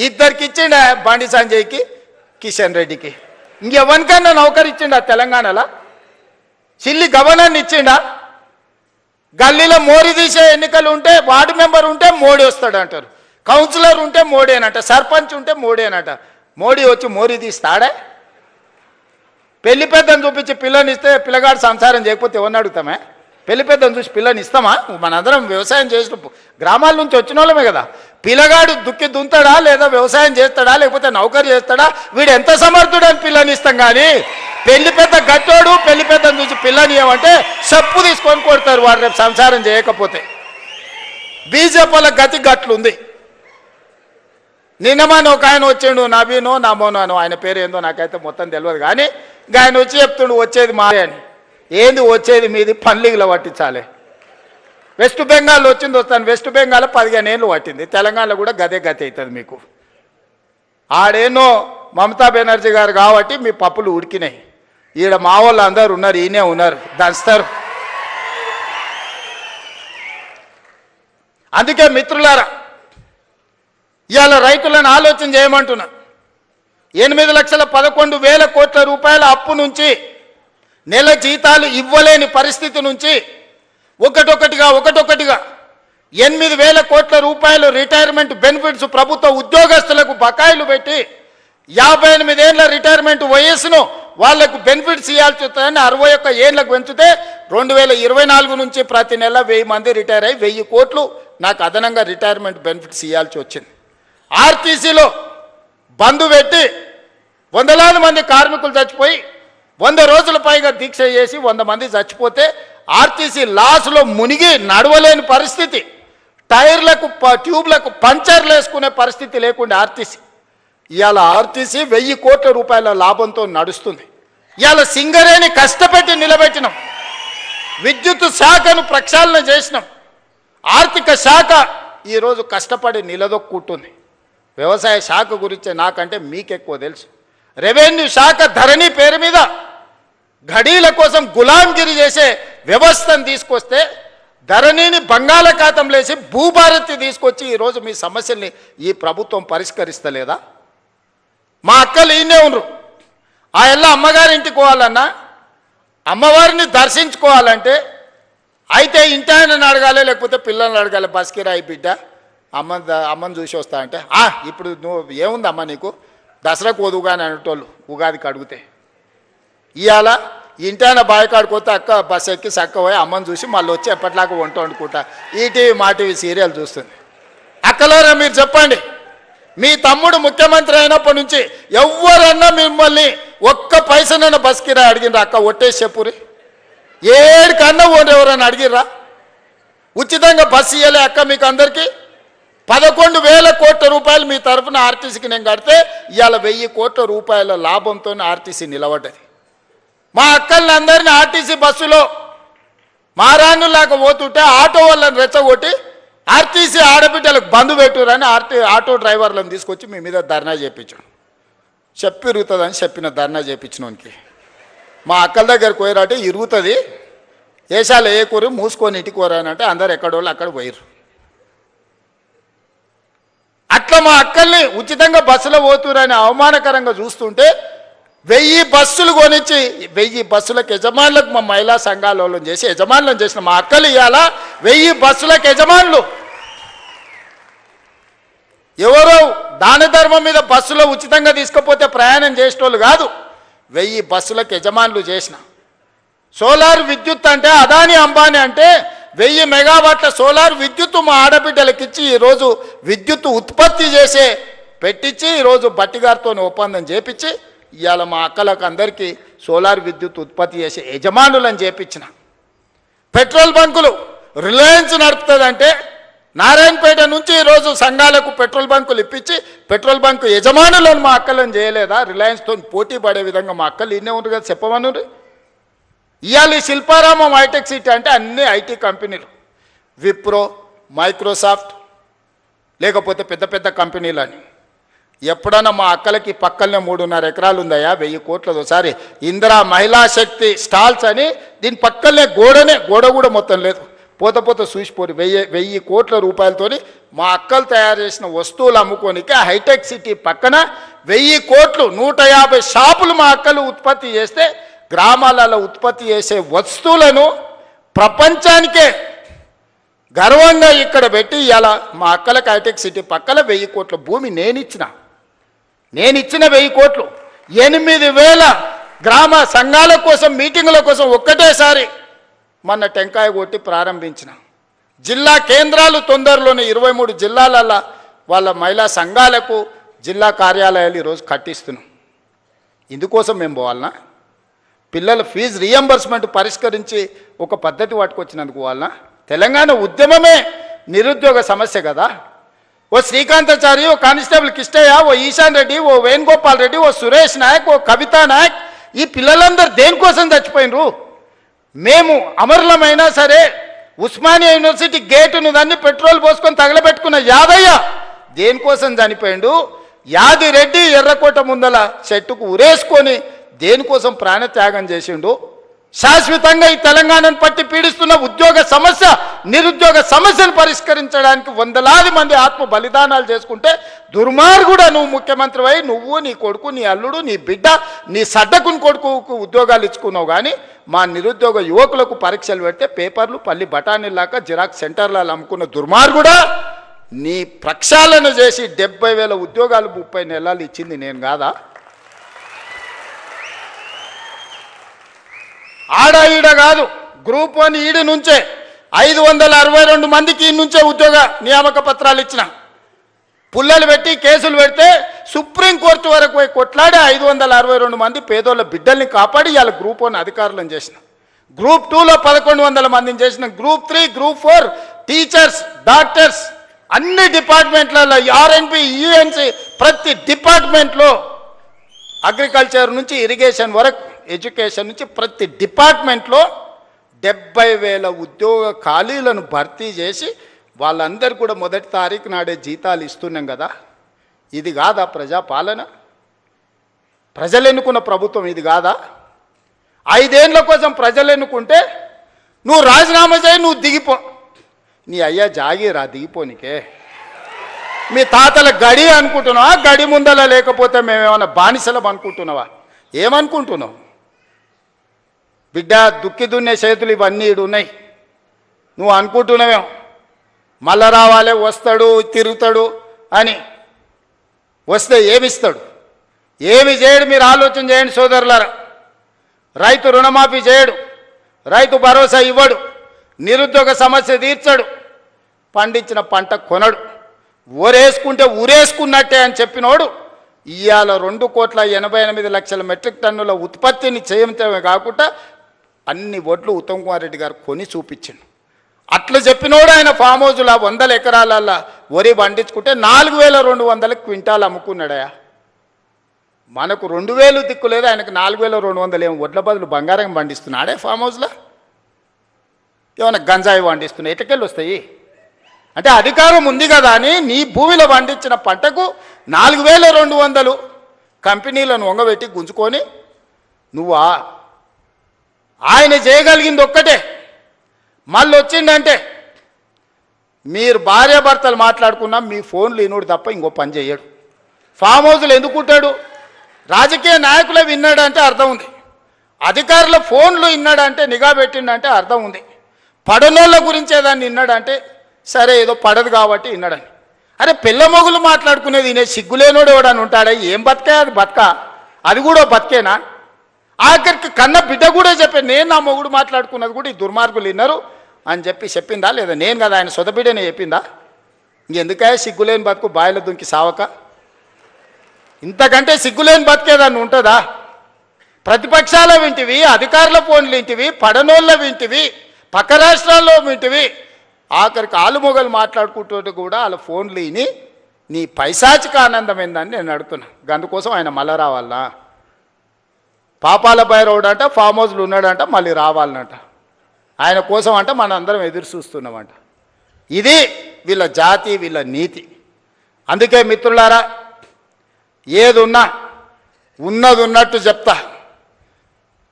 2 ఇచ్చిండా, బండి సంజయ్కి, కిషన్ రెడ్డికి. ఇంకెవరికన్నా నౌకరు ఇచ్చిండా తెలంగాణలో? చిల్లి గవర్నర్ని ఇచ్చిండా? గల్లీలో మోరీ తీసే ఎన్నికలు ఉంటే వార్డు మెంబర్ ఉంటే మోడీ వస్తాడు అంటారు, కౌన్సిలర్ ఉంటే మోడీనట, సర్పంచ్ ఉంటే మోడీనట. మోడీ వచ్చి మోరీ తీస్తాడే? పెళ్లి పెద్దను చూపించి పిల్లని ఇస్తే పిల్లగాడు సంసారం చేయకపోతే ఎవరిని అడుగుతామే? పెళ్లి పెద్దను చూసి పిల్లని ఇస్తామా? మనందరం వ్యవసాయం చేసిన గ్రామాల నుంచి వచ్చిన వాళ్ళమే కదా. పిల్లగాడు దుక్కి దుంతాడా, లేదా వ్యవసాయం చేస్తాడా, లేకపోతే నౌకరు చేస్తాడా, వీడు ఎంత సమర్థుడు అని పిల్లని ఇస్తాం. కానీ పెళ్లి పెద్ద గట్టోడు పెళ్లి పెద్దను చూసి పిల్లని ఏమంటే చెప్పు తీసుకొని కొడతారు వాడు రేపు సంసారం చేయకపోతే. బీజేపీ వాళ్ళ గతి గట్లుంది. నిన్నమాని ఒక ఆయన వచ్చిండు, నవీనో నమోనో, ఆయన పేరు ఏందో నాకైతే మొత్తం తెలియదు. కానీ ఇంకా ఆయన వచ్చి చెప్తుండు వచ్చేది మాదే అని. ఏంది వచ్చేది మీది? పన్లీగులో పట్టించాలి. వెస్ట్ బెంగాల్ వచ్చింది వస్తాను, వెస్ట్ బెంగాల్ 15 ఏళ్ళు పట్టింది. తెలంగాణలో కూడా గదే గతి అవుతుంది మీకు. ఆడేనో మమతా బెనర్జీ గారు కాబట్టి మీ పప్పులు ఉడికినాయి. ఈడ మా వాళ్ళు అందరు ఉన్నారు, ఈయనే ఉన్నారు, దంచుతారు. అందుకే మిత్రులారా, ఇవాళ రైతులను ఆలోచన చేయమంటున్నా. 8,11,000 కోట్ల రూపాయల అప్పు నుంచి, నెల జీతాలు ఇవ్వలేని పరిస్థితి నుంచి ఒకటొకటిగా 8,000 కోట్ల రూపాయలు రిటైర్మెంట్ బెనిఫిట్స్ ప్రభుత్వ ఉద్యోగస్తులకు బకాయిలు పెట్టి 58 ఏళ్ల రిటైర్మెంట్ వయస్సును వాళ్లకు బెనిఫిట్స్ ఇవ్వాల్సి వస్తుందని 61 ఏళ్లకు పెంచితే 2024 నుంచి ప్రతి నెల 1000 మంది రిటైర్ అయ్యి 1000 కోట్లు నాకు అదనంగా రిటైర్మెంట్ బెనిఫిట్స్ ఇవ్వాల్సి వచ్చింది. ఆర్టీసీలో బంద్ పెట్టి వందలాది మంది కార్మికులు చచ్చిపోయి 100 రోజుల పైగా దీక్ష చేసి 100 మంది చచ్చిపోతే ఆర్టీసీ లాస్లో మునిగి నడవలేని పరిస్థితి, టైర్లకు ట్యూబ్లకు పంచర్లు వేసుకునే పరిస్థితి లేకుండా ఆర్టీసీ ఇవాళ 1000 కోట్ల రూపాయల లాభంతో నడుస్తుంది. ఇవాళ సింగరేణి కష్టపెట్టి నిలబెట్టినాం, విద్యుత్ శాఖను ప్రక్షాళన చేసినాం, ఆర్థిక శాఖ ఈరోజు కష్టపడి నిలదొక్కుంటుంది. వ్యవసాయ శాఖ గురించి నాకంటే మీకెక్కువ తెలుసు. రెవెన్యూ శాఖ ధరణి పేరు మీద ఘడీల కోసం గులాంగిరి చేసే వ్యవస్థను తీసుకొస్తే ధరణిని బంగాళాఖాతంలో వేసి భూభారతి తీసుకొచ్చి ఈరోజు మీ సమస్యల్ని ఈ ప్రభుత్వం పరిష్కరిస్తలేదా? మా అక్కలు ఈయనే ఉన్నారు. ఆ ఎల్ల అమ్మగారింటికి పోవాలన్నా, అమ్మవారిని దర్శించుకోవాలంటే అయితే ఇంటాయనని అడగాలి, లేకపోతే పిల్లల్ని అడగాలి. బస్కిరాయి బిడ్డ అమ్మని చూసి వస్తా అంటే ఇప్పుడు నువ్వు ఏముంది అమ్మ నీకు, దసరాకు వదువుగాని అనేటోళ్ళు ఉగాదికి అడిగితే. ఇవాళ ఇంటాయన బాయకాడికి పోతే అక్క బస్ ఎక్కి చక్క పోయి అమ్మని చూసి మళ్ళీ వచ్చి ఎప్పటిలాగా వంట వండుకుంటా ఈటీవీ మా టీవీ సీరియల్ చూస్తుంది. అక్కలారా మీరు చెప్పండి, మీ తమ్ముడు ముఖ్యమంత్రి అయినప్పటి నుంచి ఎవరన్నా మిమ్మల్ని ఒక్క పైసనన్నా బస్కిరా అడిగినరా? అక్క ఒట్టేసి చెప్పురి, ఏడికన్నా ఎవరన్నా అడిగిర్రా? ఉచితంగా బస్సు ఇవ్వలే అక్క మీకు అందరికీ? 11,000 కోట్ల రూపాయలు మీ తరఫున ఆర్టీసీకి నేను కడితే ఇవాళ 1000 కోట్ల రూపాయల లాభంతో ఆర్టీసీ నిలబడ్డది. మా అక్కల్ని అందరినీ ఆర్టీసీ బస్సులో మారాన్నులాగా పోతుంటే ఆటో వాళ్ళని రెచ్చగొట్టి ఆర్టీసీ ఆడబిడ్డలకు బంధు పెట్టురని ఆటో డ్రైవర్లను తీసుకొచ్చి మీ మీద ధర్నా చేయించాను. చెప్పి ఇరుగుతుందని చెప్పిన ధర్నా చేయించినోనికి మా అక్కల దగ్గరికి పోయారంటే ఇరుగుతుంది, ఏషాలు ఏ కూర మూసుకొని ఇంటికి పోరానంటే అందరు ఎక్కడోళ్ళు అక్కడ పోయారు. అట్లా మా అక్కల్ని ఉచితంగా బస్సులో పోతురని అవమానకరంగా చూస్తుంటే 1000 బస్సులు కొనిచ్చి 1000 బస్సులకు యజమానులకు మా మహిళా సంఘాలను చేసి యజమానులను చేసిన మా అక్కలు ఇవాళ 1000 బస్సులకు యజమానులు. ఎవరో దాన ధర్మం మీద బస్సులో ఉచితంగా తీసుకపోతే ప్రయాణం చేసేటోళ్ళు కాదు, 1000 బస్సులకు యజమానులు చేసిన. సోలార్ విద్యుత్ అంటే అదాని అంబానీ అంటే 1000 మెగావాట్ల సోలార్ విద్యుత్ మా ఆడబిడ్డలకు ఇచ్చి ఈరోజు విద్యుత్ ఉత్పత్తి చేసే పెట్టించి ఈరోజు బట్టిగారితో ఒప్పందం చేపించి ఇవాళ మా అక్కలకు అందరికీ సోలార్ విద్యుత్ ఉత్పత్తి చేసే యజమానులను చేపించిన. పెట్రోల్ బంకులు రిలయన్స్ నడుపుతుందంటే నారాయణపేట నుంచి ఈరోజు సంఘాలకు పెట్రోల్ బంకులు ఇప్పించి పెట్రోల్ బంకు యజమానులను మా అక్కలను చేయలేదా? రిలయన్స్తో పోటీ పడే విధంగా మా అక్కలు ఇన్నే ఉంది కదా, చెప్పమనురి. ఇవాళ ఈ శిల్పారామం హైటెక్ సిటీ అంటే అన్ని ఐటీ కంపెనీలు, విప్రో, మైక్రోసాఫ్ట్, లేకపోతే పెద్ద పెద్ద కంపెనీలని. ఎప్పుడన్నా మా అక్కలకి పక్కనే 3.5 ఎకరాలు ఉందయా, 1000 కోట్లది. ఒకసారి ఇందిరా మహిళా శక్తి స్టాల్స్ అని దీని పక్కనే గోడ కూడా మొత్తం లేదు, పోత చూసిపోరు. 1000 కోట్ల రూపాయలతోని మా అక్కలు తయారు చేసిన వస్తువులు అమ్ముకోనికి హైటెక్ సిటీ పక్కన 1000 కోట్లు 150 షాపులు మా అక్కలు ఉత్పత్తి చేస్తే గ్రామాలలో ఉత్పత్తి చేసే వస్తువులను ప్రపంచానికే గర్వంగా ఇక్కడ పెట్టి ఇవాళ మా అక్కలకు హైటెక్ సిటీ పక్కన 1000 కోట్ల భూమి నేనిచ్చిన 1000 కోట్లు 8,000 గ్రామ సంఘాల కోసం మీటింగుల కోసం ఒక్కటేసారి మొన్న టెంకాయ కొట్టి ప్రారంభించిన. జిల్లా కేంద్రాలు తొందరలోనే 23 జిల్లాలలో వాళ్ళ మహిళా సంఘాలకు జిల్లా కార్యాలయాలు ఈరోజు కట్టిస్తున్నాం. ఇందుకోసం మేము పోవాలనా? పిల్లల ఫీజు రీఎంబర్స్మెంట్ పరిష్కరించి ఒక పద్ధతి పట్టుకొచ్చినందుకు పోవాలనా? తెలంగాణ ఉద్యమమే నిరుద్యోగ సమస్య కదా. ఓ శ్రీకాంతాచారి, ఓ కానిస్టేబుల్ కిష్టయ్య, ఓ ఈశాన్ రెడ్డి, ఓ వేణుగోపాల్ రెడ్డి, ఓ సురేష్ నాయక్, ఓ కవితా నాయక్, ఈ పిల్లలందరూ దేనికోసం చచ్చిపోయినరు? మేము అమరులమైనా సరే ఉస్మానియా యూనివర్సిటీ గేటును దాన్ని పెట్రోల్ పోసుకొని తగలబెట్టుకున్న యాదయ్య దేనికోసం చనిపోయిండు? యాదిరెడ్డి ఎర్రకోట ముందల చెట్టుకు ఉరేసుకొని దేనికోసం ప్రాణత్యాగం చేసిండు? శాశ్వతంగా ఈ తెలంగాణను పట్టి పీడిస్తున్న ఉద్యోగ సమస్య, నిరుద్యోగ సమస్యను పరిష్కరించడానికి వందలాది మంది ఆత్మ బలిదానాలు చేసుకుంటే దుర్మార్గుడా నువ్వు ముఖ్యమంత్రి అయి నువ్వు, నీ కొడుకు, నీ అల్లుడు, నీ బిడ్డ, నీ సడ్డకుని కొడుకుకు ఉద్యోగాలు ఇచ్చుకున్నావు. కానీ మా నిరుద్యోగ యువకులకు పరీక్షలు పెడితే పేపర్లు పల్లి బఠానీలాగా జిరాక్స్ సెంటర్లలో అమ్ముకున్న దుర్మార్గుడా, నీ ప్రక్షాళన చేసి 70,000 ఉద్యోగాలు 30 నెలలు ఇచ్చింది నేను కాదా? ఆడ ఈడ కాదు, గ్రూప్ 1 ఈడి నుంచే 562 మందికి ఈ నుంచే ఉద్యోగ నియామక పత్రాలు ఇచ్చిన. పుల్లలు పెట్టి కేసులు పెడితే సుప్రీంకోర్టు వరకు పోయి కొట్లాడి 562 మంది పేదోళ్ళ బిడ్డల్ని కాపాడి ఇవాళ గ్రూప్ 1 అధికారులను చేసిన. గ్రూప్ 2లో 1100 మందిని చేసిన. గ్రూప్ 3, గ్రూప్ 4 టీచర్స్, డాక్టర్స్ అన్ని డిపార్ట్మెంట్లలో, ఆర్ఎన్బి, యుఎన్సి ప్రతి డిపార్ట్మెంట్లో, అగ్రికల్చర్ నుంచి ఇరిగేషన్ వరకు, ఎడ్యుకేషన్ నుంచి ప్రతి డిపార్ట్మెంట్లో 70,000 ఉద్యోగ ఖాళీలను భర్తీ చేసి వాళ్ళందరూ కూడా మొదటి తారీఖు నాడే జీతాలు ఇస్తున్నాం కదా. ఇది కాదా ప్రజాపాలన? ప్రజలు ఎన్నుకున్న ప్రభుత్వం ఇది కాదా? 5 ఏళ్ల కోసం ప్రజలు ఎన్నుకుంటే నువ్వు రాజీనామా చేయి, నువ్వు దిగిపో. నీ అయ్యా జాగీరా దిగిపోనికే? మీ తాతల గడి అనుకుంటున్నావా? గడి ముందల లేకపోతే మేమేమన్నా బానిసలం అనుకుంటున్నావా? ఏమనుకుంటున్నావు? బిడ్డ దుక్కి దున్నే చేతులు ఇవన్నీ ఇడు ఉన్నాయి. నువ్వు అనుకుంటున్నావేమో మళ్ళా రావాలే, వస్తాడు, తిరుగుతాడు అని. వస్తే ఏమిస్తాడు? ఏమి చేయడు? మీరు ఆలోచన చేయండి సోదరులారా. రైతు రుణమాఫీ చేయడు, రైతు భరోసా ఇవ్వడు, నిరుద్యోగ సమస్య తీర్చడు, పండించిన పంట కొనడు. ఊరేసుకుంటే ఊరేసుకున్నట్టే అని చెప్పినోడు ఇవాళ 2,88,00,000 మెట్రిక్ టన్నుల ఉత్పత్తిని చేయటమే కాకుండా అన్ని వడ్లు ఉత్తమ్ కుమార్ రెడ్డి గారు కొని చూపించిండు. అట్లా చెప్పినోడు ఆయన ఫామ్ హౌజుల 100 ఎకరాలల్లో వరి పండించుకుంటే 4,200 క్వింటాలు అమ్ముకున్నాడయా. మనకు 2,000 దిక్కు లేదు, ఆయనకు 4,200 ఏమో వడ్ల బదులు బంగారం పండిస్తున్నాడే ఫామ్ హౌస్లో. ఏమైనా గంజాయి పండిస్తున్నాయి, ఎటకెళ్ళి వస్తాయి? అంటే అధికారం ఉంది కదా అని నీ భూమిలో పండించిన పంటకు 4,200 కంపెనీలను వంగబెట్టి గుంజుకొని నువ్వా? ఆయన చేయగలిగింది ఒక్కటే. మళ్ళీ వచ్చిందంటే మీరు భార్యాభర్తలు మాట్లాడుకున్నా మీ ఫోన్లు వినుడు తప్ప ఇంకో పని చేయడు. ఫామ్ హౌస్లు ఎందుకుంటాడు? రాజకీయ నాయకులే విన్నాడంటే అర్థం ఉంది, అధికారుల ఫోన్లు విన్నాడంటే, నిఘా పెట్టిండంటే అర్థం ఉంది. పడనోళ్ళ గురించే దాన్ని విన్నాడంటే సరే ఏదో పడదు కాబట్టి విన్నాడని. అరే పిల్ల మొగులు మాట్లాడుకునేది నేను సిగ్గులేనోడు ఎవడని ఉంటాడా? ఏం బతికే అది? బతక అది కూడా బతికేనా? ఆఖరికి కన్న బిడ్డ కూడా చెప్పాను, నేను నా మొగుడు మాట్లాడుకున్నది కూడా ఈ దుర్మార్గులు విన్నారు అని చెప్పిందా లేదా? నేను కదా ఆయన సొంత బిడ్డనే చెప్పిందా? ఇంకెందుకే సిగ్గులేని బతుకు బాయిలో దుంకి సావక? ఇంతకంటే సిగ్గులేని బతికేదాన్ని ఉంటుందా? ప్రతిపక్షాల వింటివి, అధికారుల ఫోన్లు వింటివి, పడనోళ్ళ వింటివి, పక్క రాష్ట్రాల్లో వింటివి, ఆఖరికి ఆలుమొగలు మాట్లాడుకుంటూ కూడా వాళ్ళ ఫోన్లు విని నీ పైశాచిక ఆనందం ఏందని నేను అడుగుతున్నా. అందుకోసం ఆయన మళ్ళీ రావాలనా? పాపాల భైరవుడు అంట ఫామ్ హౌస్లు ఉన్నాడంట, మళ్ళీ రావాలనంట. ఆయన కోసం అంట మన అందరం ఎదురు చూస్తున్నామంట. ఇది వీళ్ళ జాతి, వీళ్ళ నీతి. అందుకే మిత్రులారా, ఏది ఉన్నా ఉన్నది ఉన్నట్టు చెప్తా,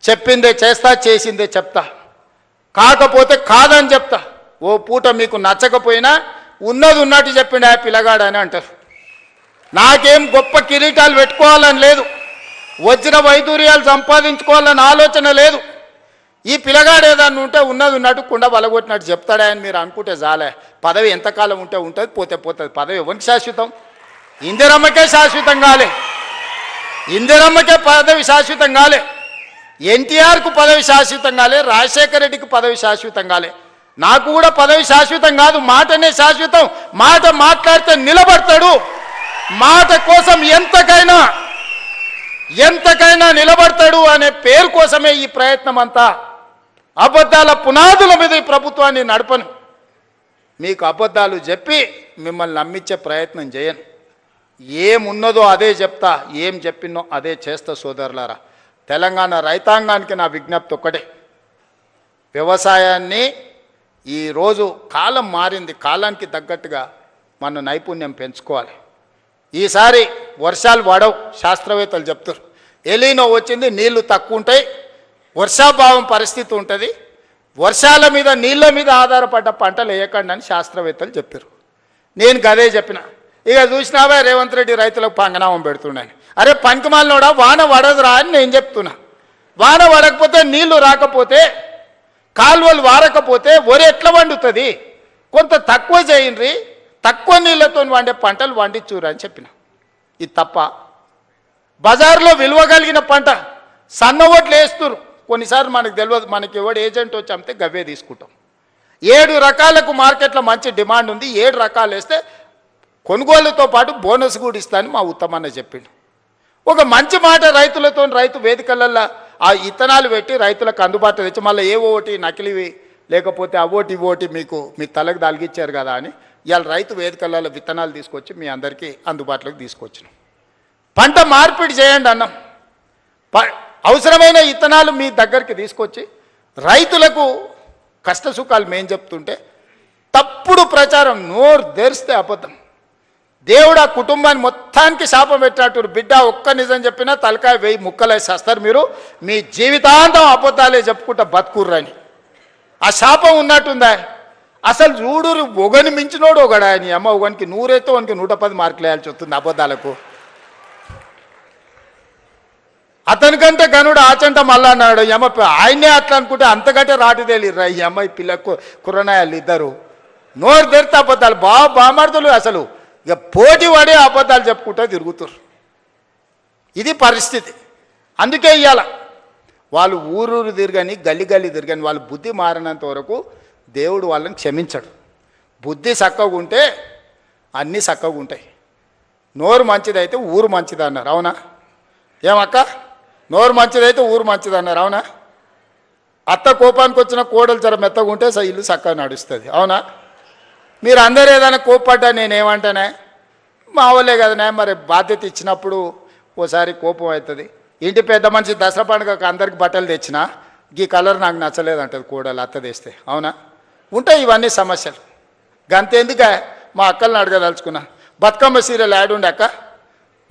చెప్పిందే చేస్తా, చేసిందే చెప్తా, కాకపోతే కాదని చెప్తా. ఓ పూట మీకు నచ్చకపోయినా ఉన్నది ఉన్నట్టు చెప్పిండు ఆ పిల్లగాడు అని అంటారు. నాకేం గొప్ప కిరీటాలు పెట్టుకోవాలని లేదు, వజ్ర వైదూర్యాలు సంపాదించుకోవాలని ఆలోచన లేదు. ఈ పిల్లగాడు ఏదన్నా ఉంటే ఉన్నది ఉన్నట్టు కుండ బలగొట్టినట్టు చెప్తాడా అని మీరు అనుకుంటే చాలే. పదవి ఎంతకాలం ఉంటే ఉంటుంది, పోతే పోతుంది. పదవి ఎవరికి శాశ్వతం? ఇందిరమ్మకే శాశ్వతం కాలే, ఇందిరమ్మకే పదవి శాశ్వతం కాలే, ఎన్టీఆర్కు పదవి శాశ్వతం కాలే, రాజశేఖర రెడ్డికి పదవి శాశ్వతం కాలే. నాకు కూడా పదవి శాశ్వతం కాదు, మాటనే శాశ్వతం. మాట మాట్లాడితే నిలబడతాడు, మాట కోసం ఎంతకైనా నిలబడతాడు అనే పేరు కోసమే ఈ ప్రయత్నం అంతా. అబద్ధాల పునాదుల మీద ఈ ప్రభుత్వాన్ని నడపను. మీకు అబద్ధాలు చెప్పి మిమ్మల్ని నమ్మించే ప్రయత్నం చేయను. ఏమున్నదో అదే చెప్తా, ఏం చెప్పినో అదే చేస్తా. సోదరులారా, తెలంగాణ రైతాంగానికి నా విజ్ఞప్తి ఒక్కటే, వ్యవసాయాన్ని ఈరోజు కాలం మారింది, కాలానికి తగ్గట్టుగా మన నైపుణ్యం పెంచుకోవాలి. ఈసారి వర్షాలు పడవు, శాస్త్రవేత్తలు చెప్తారు. ఎలీనో వచ్చింది, నీళ్లు తక్కువ ఉంటాయి, వర్షాభావం పరిస్థితి ఉంటుంది, వర్షాల మీద నీళ్ళ మీద ఆధారపడ్డ పంటలు వేయకండి అని శాస్త్రవేత్తలు చెప్పారు. నేను గదే చెప్పిన. ఇక చూసినావా రేవంత్ రెడ్డి రైతులకు పంగనామం పెడుతున్నాను. అరే పనికిమాలినోడా, వాన పడదురా అని నేను చెప్తున్నా. వాన పడకపోతే నీళ్లు రాకపోతే కాలువలు వారకపోతే వరి ఎట్లా వండుతుంది? కొంత తక్కువ చేయండి, తక్కువ నీళ్ళతో వండే పంటలు వండించురా అని చెప్పిన. ఇది తప్ప? బజార్లో విలువ కలిగిన పంట సన్న ఓట్లు వేస్తున్నారు. కొన్నిసార్లు మనకు తెలియదు, మనకి ఎవడు ఏజెంట్ వచ్చి అమ్మితే గవ్వే తీసుకుంటాం. 7 రకాలకు మార్కెట్లో మంచి డిమాండ్ ఉంది, 7 రకాలు వేస్తే కొనుగోలుతో పాటు బోనస్ కూడా ఇస్తానని మా ఉత్తమన్న చెప్పిండు. ఒక మంచి మాట రైతులతో, రైతు వేదికలల్లో ఆ ఇత్తనాలు పెట్టి రైతులకు అందుబాటులో తెచ్చి మళ్ళీ ఏ ఓటి నకిలివి లేకపోతే అవోటి ఇవోటి మీ తలకు దాల్గిచ్చారు కదా అని ఇవాళ రైతు వేదికలలో విత్తనాలు తీసుకొచ్చి మీ అందరికీ అందుబాటులోకి తీసుకొచ్చినాం. పంట మార్పిడి చేయండి అన్నాం. అవసరమైన ఇత్తనాలు మీ దగ్గరికి తీసుకొచ్చి రైతులకు కష్ట సుఖాలు మేము చెప్తుంటే తప్పుడు ప్రచారం, నోరు తెరిస్తే అబద్ధం. దేవుడు ఆ కుటుంబాన్ని మొత్తానికి శాపం పెట్టినట్టు, బిడ్డ ఒక్క నిజం చెప్పినా తలకాయ 1000 ముక్కలేసి వస్తారు మీరు, మీ జీవితాంతం అబద్ధాలే చెప్పుకుంటా బతుకుర్రని. ఆ శాపం ఉన్నట్టుందా? అసలు చూడురు, ఒకని మించినోడు ఒకడా అని అమ్మ, ఒకనికి 100 అయితే ఒకనికి 110 మార్కులు వేయాల్సి వస్తుంది అబద్ధాలకు. అతనికంటే గనుడు ఆచంట మళ్ళా అన్నాడు అమ్మ, ఆయనే అట్లా అనుకుంటే అంతకంటే రాటు తేలిర్రా ఈ అమ్మాయి పిల్లకు కుర్రనాయాలు ఇద్దరు. నోరు తెరితే అబద్ధాలు, బామార్దులు అసలు ఇక పోటీ పడే అబద్ధాలు చెప్పుకుంటూ తిరుగుతారు. ఇది పరిస్థితి. అందుకే ఇవాళ వాళ్ళు ఊరూరు తిరగని, గల్లి గల్లి తిరగని, వాళ్ళు బుద్ధి మారినంత వరకు దేవుడు వాళ్ళని క్షమించడు. బుద్ధి చక్కగా ఉంటే అన్నీ చక్కగా ఉంటాయి. నోరు మంచిదైతే ఊరు మంచిది అన్నారు, అవునా? ఏమక్క, నోరు మంచిదైతే ఊరు మంచిది అన్నారు, అవునా? అత్త కోపానికి వచ్చిన కోడలు జర మెత్తగా ఉంటే ఇల్లు చక్కగా నడుస్తుంది, అవునా? మీరు అందరూ ఏదైనా కోప్పడ్డా నేనేమంటానే, మా వాళ్ళే కదనే, మరి బాధ్యత ఇచ్చినప్పుడు ఓసారి కోపం అవుతుంది. ఇంటి పెద్ద మనిషి దసరా పండుగకు అందరికి బట్టలు తెచ్చినా ఈ కలర్ నాకు నచ్చలేదు అంటది కోడలు, అత్త తెస్తే, అవునా? ఉంటాయి ఇవన్నీ సమస్యలు. గంతెందుక మా అక్కల్ని అడగదలుచుకున్నా, బతుకమ్మ సీరియల్ యాడ్ ఉండే అక్క,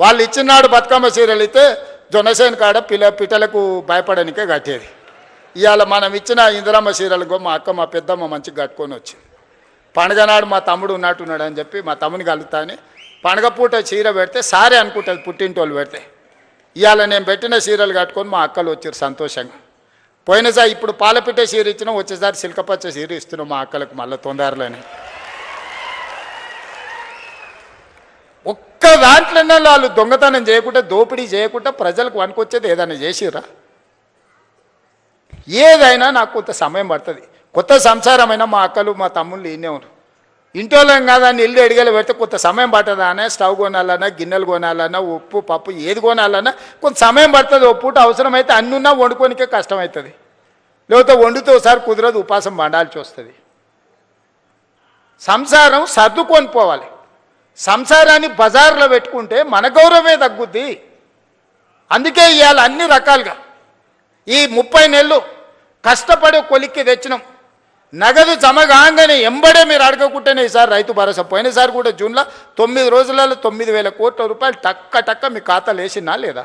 వాళ్ళు ఇచ్చినాడు బతుకమ్మ సీరియల్ అయితే జొన్నసేన కాడ పిట్టలకు భయపడనికే కట్టేది. ఇవాళ మనం ఇచ్చిన ఇందిరమ్మ సీరియల్కో మా అక్క మా పెద్దమ్మ మంచిగా కట్టుకొని వచ్చింది. పండుగ నాడు మా తమ్ముడు ఉన్నట్టున్నాడు అని చెప్పి మా తమ్ముని కలుగుతా అని పండుగ పూట చీర పెడితే సారే అనుకుంటుంది పుట్టింటోళ్ళు పెడితే. ఇవాళ నేను పెట్టిన చీరలు కట్టుకొని మా అక్కలు వచ్చారు సంతోషంగా. పోయినసారి ఇప్పుడు పాలపిట్టే చీర ఇచ్చినాం, వచ్చేసారి సిల్కపచ్చ చీర ఇస్తున్నాం మా అక్కలకు మళ్ళీ తొందరలోనే. ఒక్క దాంట్లోనే వాళ్ళు దొంగతనం చేయకుండా, దోపిడీ చేయకుండా ప్రజలకు వనుకొచ్చేది ఏదైనా చేసిరా? ఏదైనా నాకు కొంత సమయం పడుతుంది. కొత్త సంసారమైనా మా అక్కలు మా తమ్ముళ్ళు ఈయనే ఉన్నారు. ఇంటోళ్ళం కాదని ఇల్లు ఎడిగలు పెడితే కొంత సమయం పడుతుంది. అనే స్టవ్ కొనాలన్నా, గిన్నెలు కొనాలన్నా, ఉప్పు పప్పు ఏది కొనాలన్నా కొంత సమయం పడుతుంది. ఓ పూట అవసరమైతే అన్నున్నా వండుకోనికే కష్టమవుతుంది. లేకపోతే వండితే ఒకసారి కుదరదు, ఉపాసం వండాల్సి వస్తుంది. సంసారం సర్దుకొని పోవాలి. సంసారాన్ని బజార్లో పెట్టుకుంటే మన గౌరవమే తగ్గుద్ది. అందుకే ఇవాళ అన్ని రకాలుగా ఈ 30 నెలలు కష్టపడి కొలిక్కి తెచ్చినాం. నగదు జమ కాగానే ఎంబడే మీరు అడగకుంటేనే ఈసారి రైతు భరోసా. పోయినసారి కూడా జూన్లో 9 రోజులలో 9,000 కోట్ల రూపాయలు టక్క మీ ఖాతాలు వేసినా లేదా?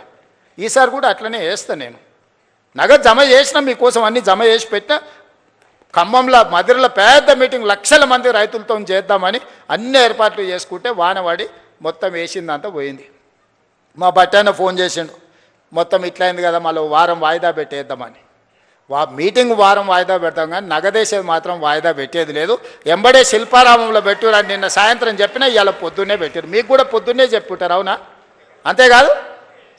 ఈసారి కూడా అట్లనే వేస్తా నేను. నగదు జమ చేసినా మీకోసం అన్ని జమ చేసి పెట్టినా. ఖమ్మంలో మదిరలో పెద్ద మీటింగ్, లక్షల మంది రైతులతో చేద్దామని అన్ని ఏర్పాట్లు చేసుకుంటే వానవాడి మొత్తం వేసిందంతా పోయింది. మా బట్టాన ఫోన్ చేసిండు, మొత్తం ఇట్లయింది కదా మళ్ళీ వారం వాయిదా పెట్టేద్దామని. మీటింగ్ వారం వాయిదా పెడతాం కానీ నగదేసేది మాత్రం వాయిదా పెట్టేది లేదు. ఎంబడే శిల్పారామంలో పెట్టారు అని నిన్న సాయంత్రం చెప్పినా ఇవాళ పొద్దున్నే పెట్టారు. మీకు కూడా పొద్దున్నే చెప్పుంటారు, అవునా? అంతేకాదు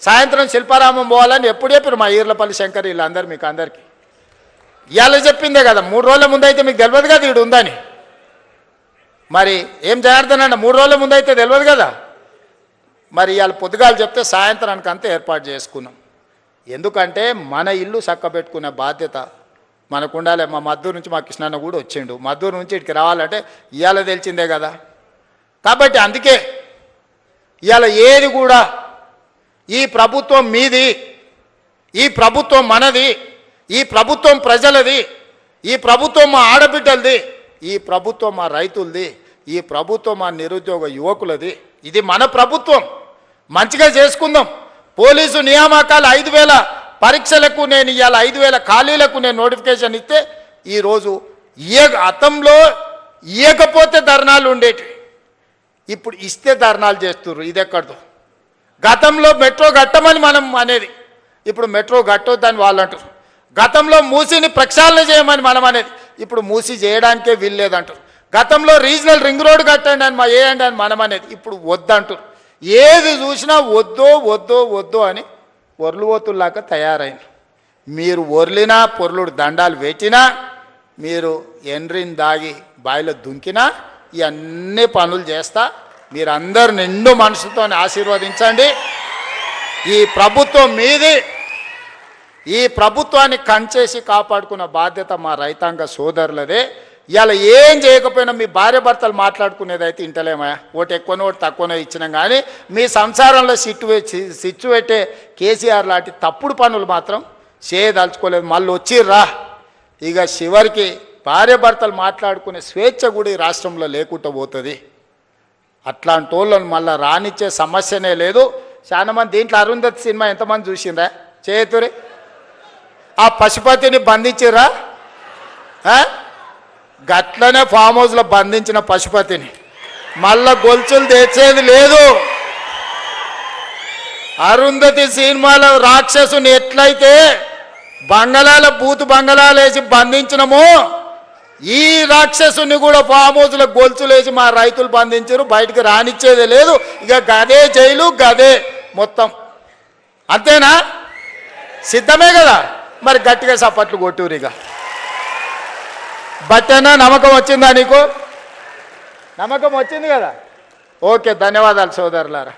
సాయంత్రం శిల్పారామం పోవాలని ఎప్పుడు చెప్పారు మా ఈర్లపల్లి శంకర్ వీళ్ళందరూ. మీకు అందరికీ ఇవాళ చెప్పిందే కదా, 3 రోజుల ముందు అయితే మీకు తెలియదు కదా వీడు ఉందని. మరి ఏం జనార్దనండి, 3 రోజుల ముందు అయితే తెలియదు కదా. మరి ఇవాళ పొద్దుగాలు చెప్తే సాయంత్రానికి అంతా ఏర్పాటు చేసుకున్నాం. ఎందుకంటే మన ఇల్లు చక్కబెట్టుకునే బాధ్యత మనకు ఉండాలి. మా మద్దూరు నుంచి మా కృష్ణన్న కూడా వచ్చిండు. మద్దూరు నుంచి ఇక్కడికి రావాలంటే ఇవాళ తెలిసిందే కదా. కాబట్టి అందుకే ఇవాళ ఏది కూడా ఈ ప్రభుత్వం మీది, ఈ ప్రభుత్వం మనది, ఈ ప్రభుత్వం ప్రజలది, ఈ ప్రభుత్వం మా ఆడబిడ్డలది, ఈ ప్రభుత్వం మా రైతులది, ఈ ప్రభుత్వం మా నిరుద్యోగ యువకులది. ఇది మన ప్రభుత్వం. మంచిగా చేసుకుందాం. పోలీసు నియామకాలు 5,000 పరీక్షలకు నేను ఇవాళ 5,000 ఖాళీలకు నేను నోటిఫికేషన్ ఇస్తే ఈరోజు గతంలో ఇవ్వకపోతే ధర్నాలు ఉండేటివి, ఇప్పుడు ఇస్తే ధర్నాలు చేస్తుర్రు. ఇది ఎక్కడదో. గతంలో మెట్రో కట్టమని మనం అనేది, ఇప్పుడు మెట్రో కట్టొద్దని వాళ్ళు అంటారు. గతంలో మూసిని ప్రక్షాళన చేయమని మనం అనేది, ఇప్పుడు మూసి చేయడానికే వీల్లేదంటారు. గతంలో రీజనల్ రింగ్ రోడ్ కట్టండి అని వేయండి అని మనం అనేది, ఇప్పుడు వద్దంటారు. ఏది చూసినా వద్దో వద్దో వద్దో అని ఒర్లువోతుల్లాగా తయారైంది. మీరు ఒర్లినా పొర్లుడు దండాలు పెట్టినా, మీరు ఎండ్రిని దాగి బాయిలో దుంకినా ఇవన్నీ పనులు చేస్తా. మీరందరు నిండు మనసుతో ఆశీర్వదించండి. ఈ ప్రభుత్వం మీది. ఈ ప్రభుత్వాన్ని కంచేసి కాపాడుకున్న బాధ్యత మా రైతాంగ సోదరులదే. ఇవాళ ఏం చేయకపోయినా మీ భార్య భర్తలు మాట్లాడుకునేది అయితే ఇంటలేమయ్యా, ఓటు ఎక్కువనో ఓటు తక్కువనో ఇచ్చినాం, కానీ మీ సంసారంలో సిచ్చు పెట్టే కేసీఆర్ లాంటి తప్పుడు పనులు మాత్రం చేయదలుచుకోలేదు. మళ్ళీ వచ్చిర్రా, ఇక చివరికి భార్య భర్తలు మాట్లాడుకునే స్వేచ్ఛ కూడా ఈ రాష్ట్రంలో లేకుండా పోతుంది. అట్లాంటి వాళ్ళని మళ్ళీ రానిచ్చే సమస్యనే లేదు. చాలా మంది దీంట్లో అరుంధతి సినిమా ఎంతమంది చూసిందా? చేతురి ఆ పశుపతిని బంధించిర్రా? గట్లనే ఫామ్ హౌస్లో బంధించిన పశుపతిని మళ్ళా గొలుసులు తెచ్చేది లేదు. అరుంధతి సినిమాలో రాక్షసుని ఎట్లయితే బంగళాల బూతు బంగళాలు వేసి బంధించినమో, ఈ రాక్షసుని కూడా ఫామ్ హౌస్లో గొలుసులు వేసి మా రైతులు బంధించారు. బయటికి రానిచ్చేదే లేదు. ఇక గదే జైలు, గదే మొత్తం. అంతేనా? సిద్ధమే కదా? మరి గట్టిగా సపట్లు కొట్టురు. ఇక బట్టేనా? నమ్మకం వచ్చిందా నీకు? నమ్మకం వచ్చింది కదా? ఓకే, ధన్యవాదాలు సోదరులారా.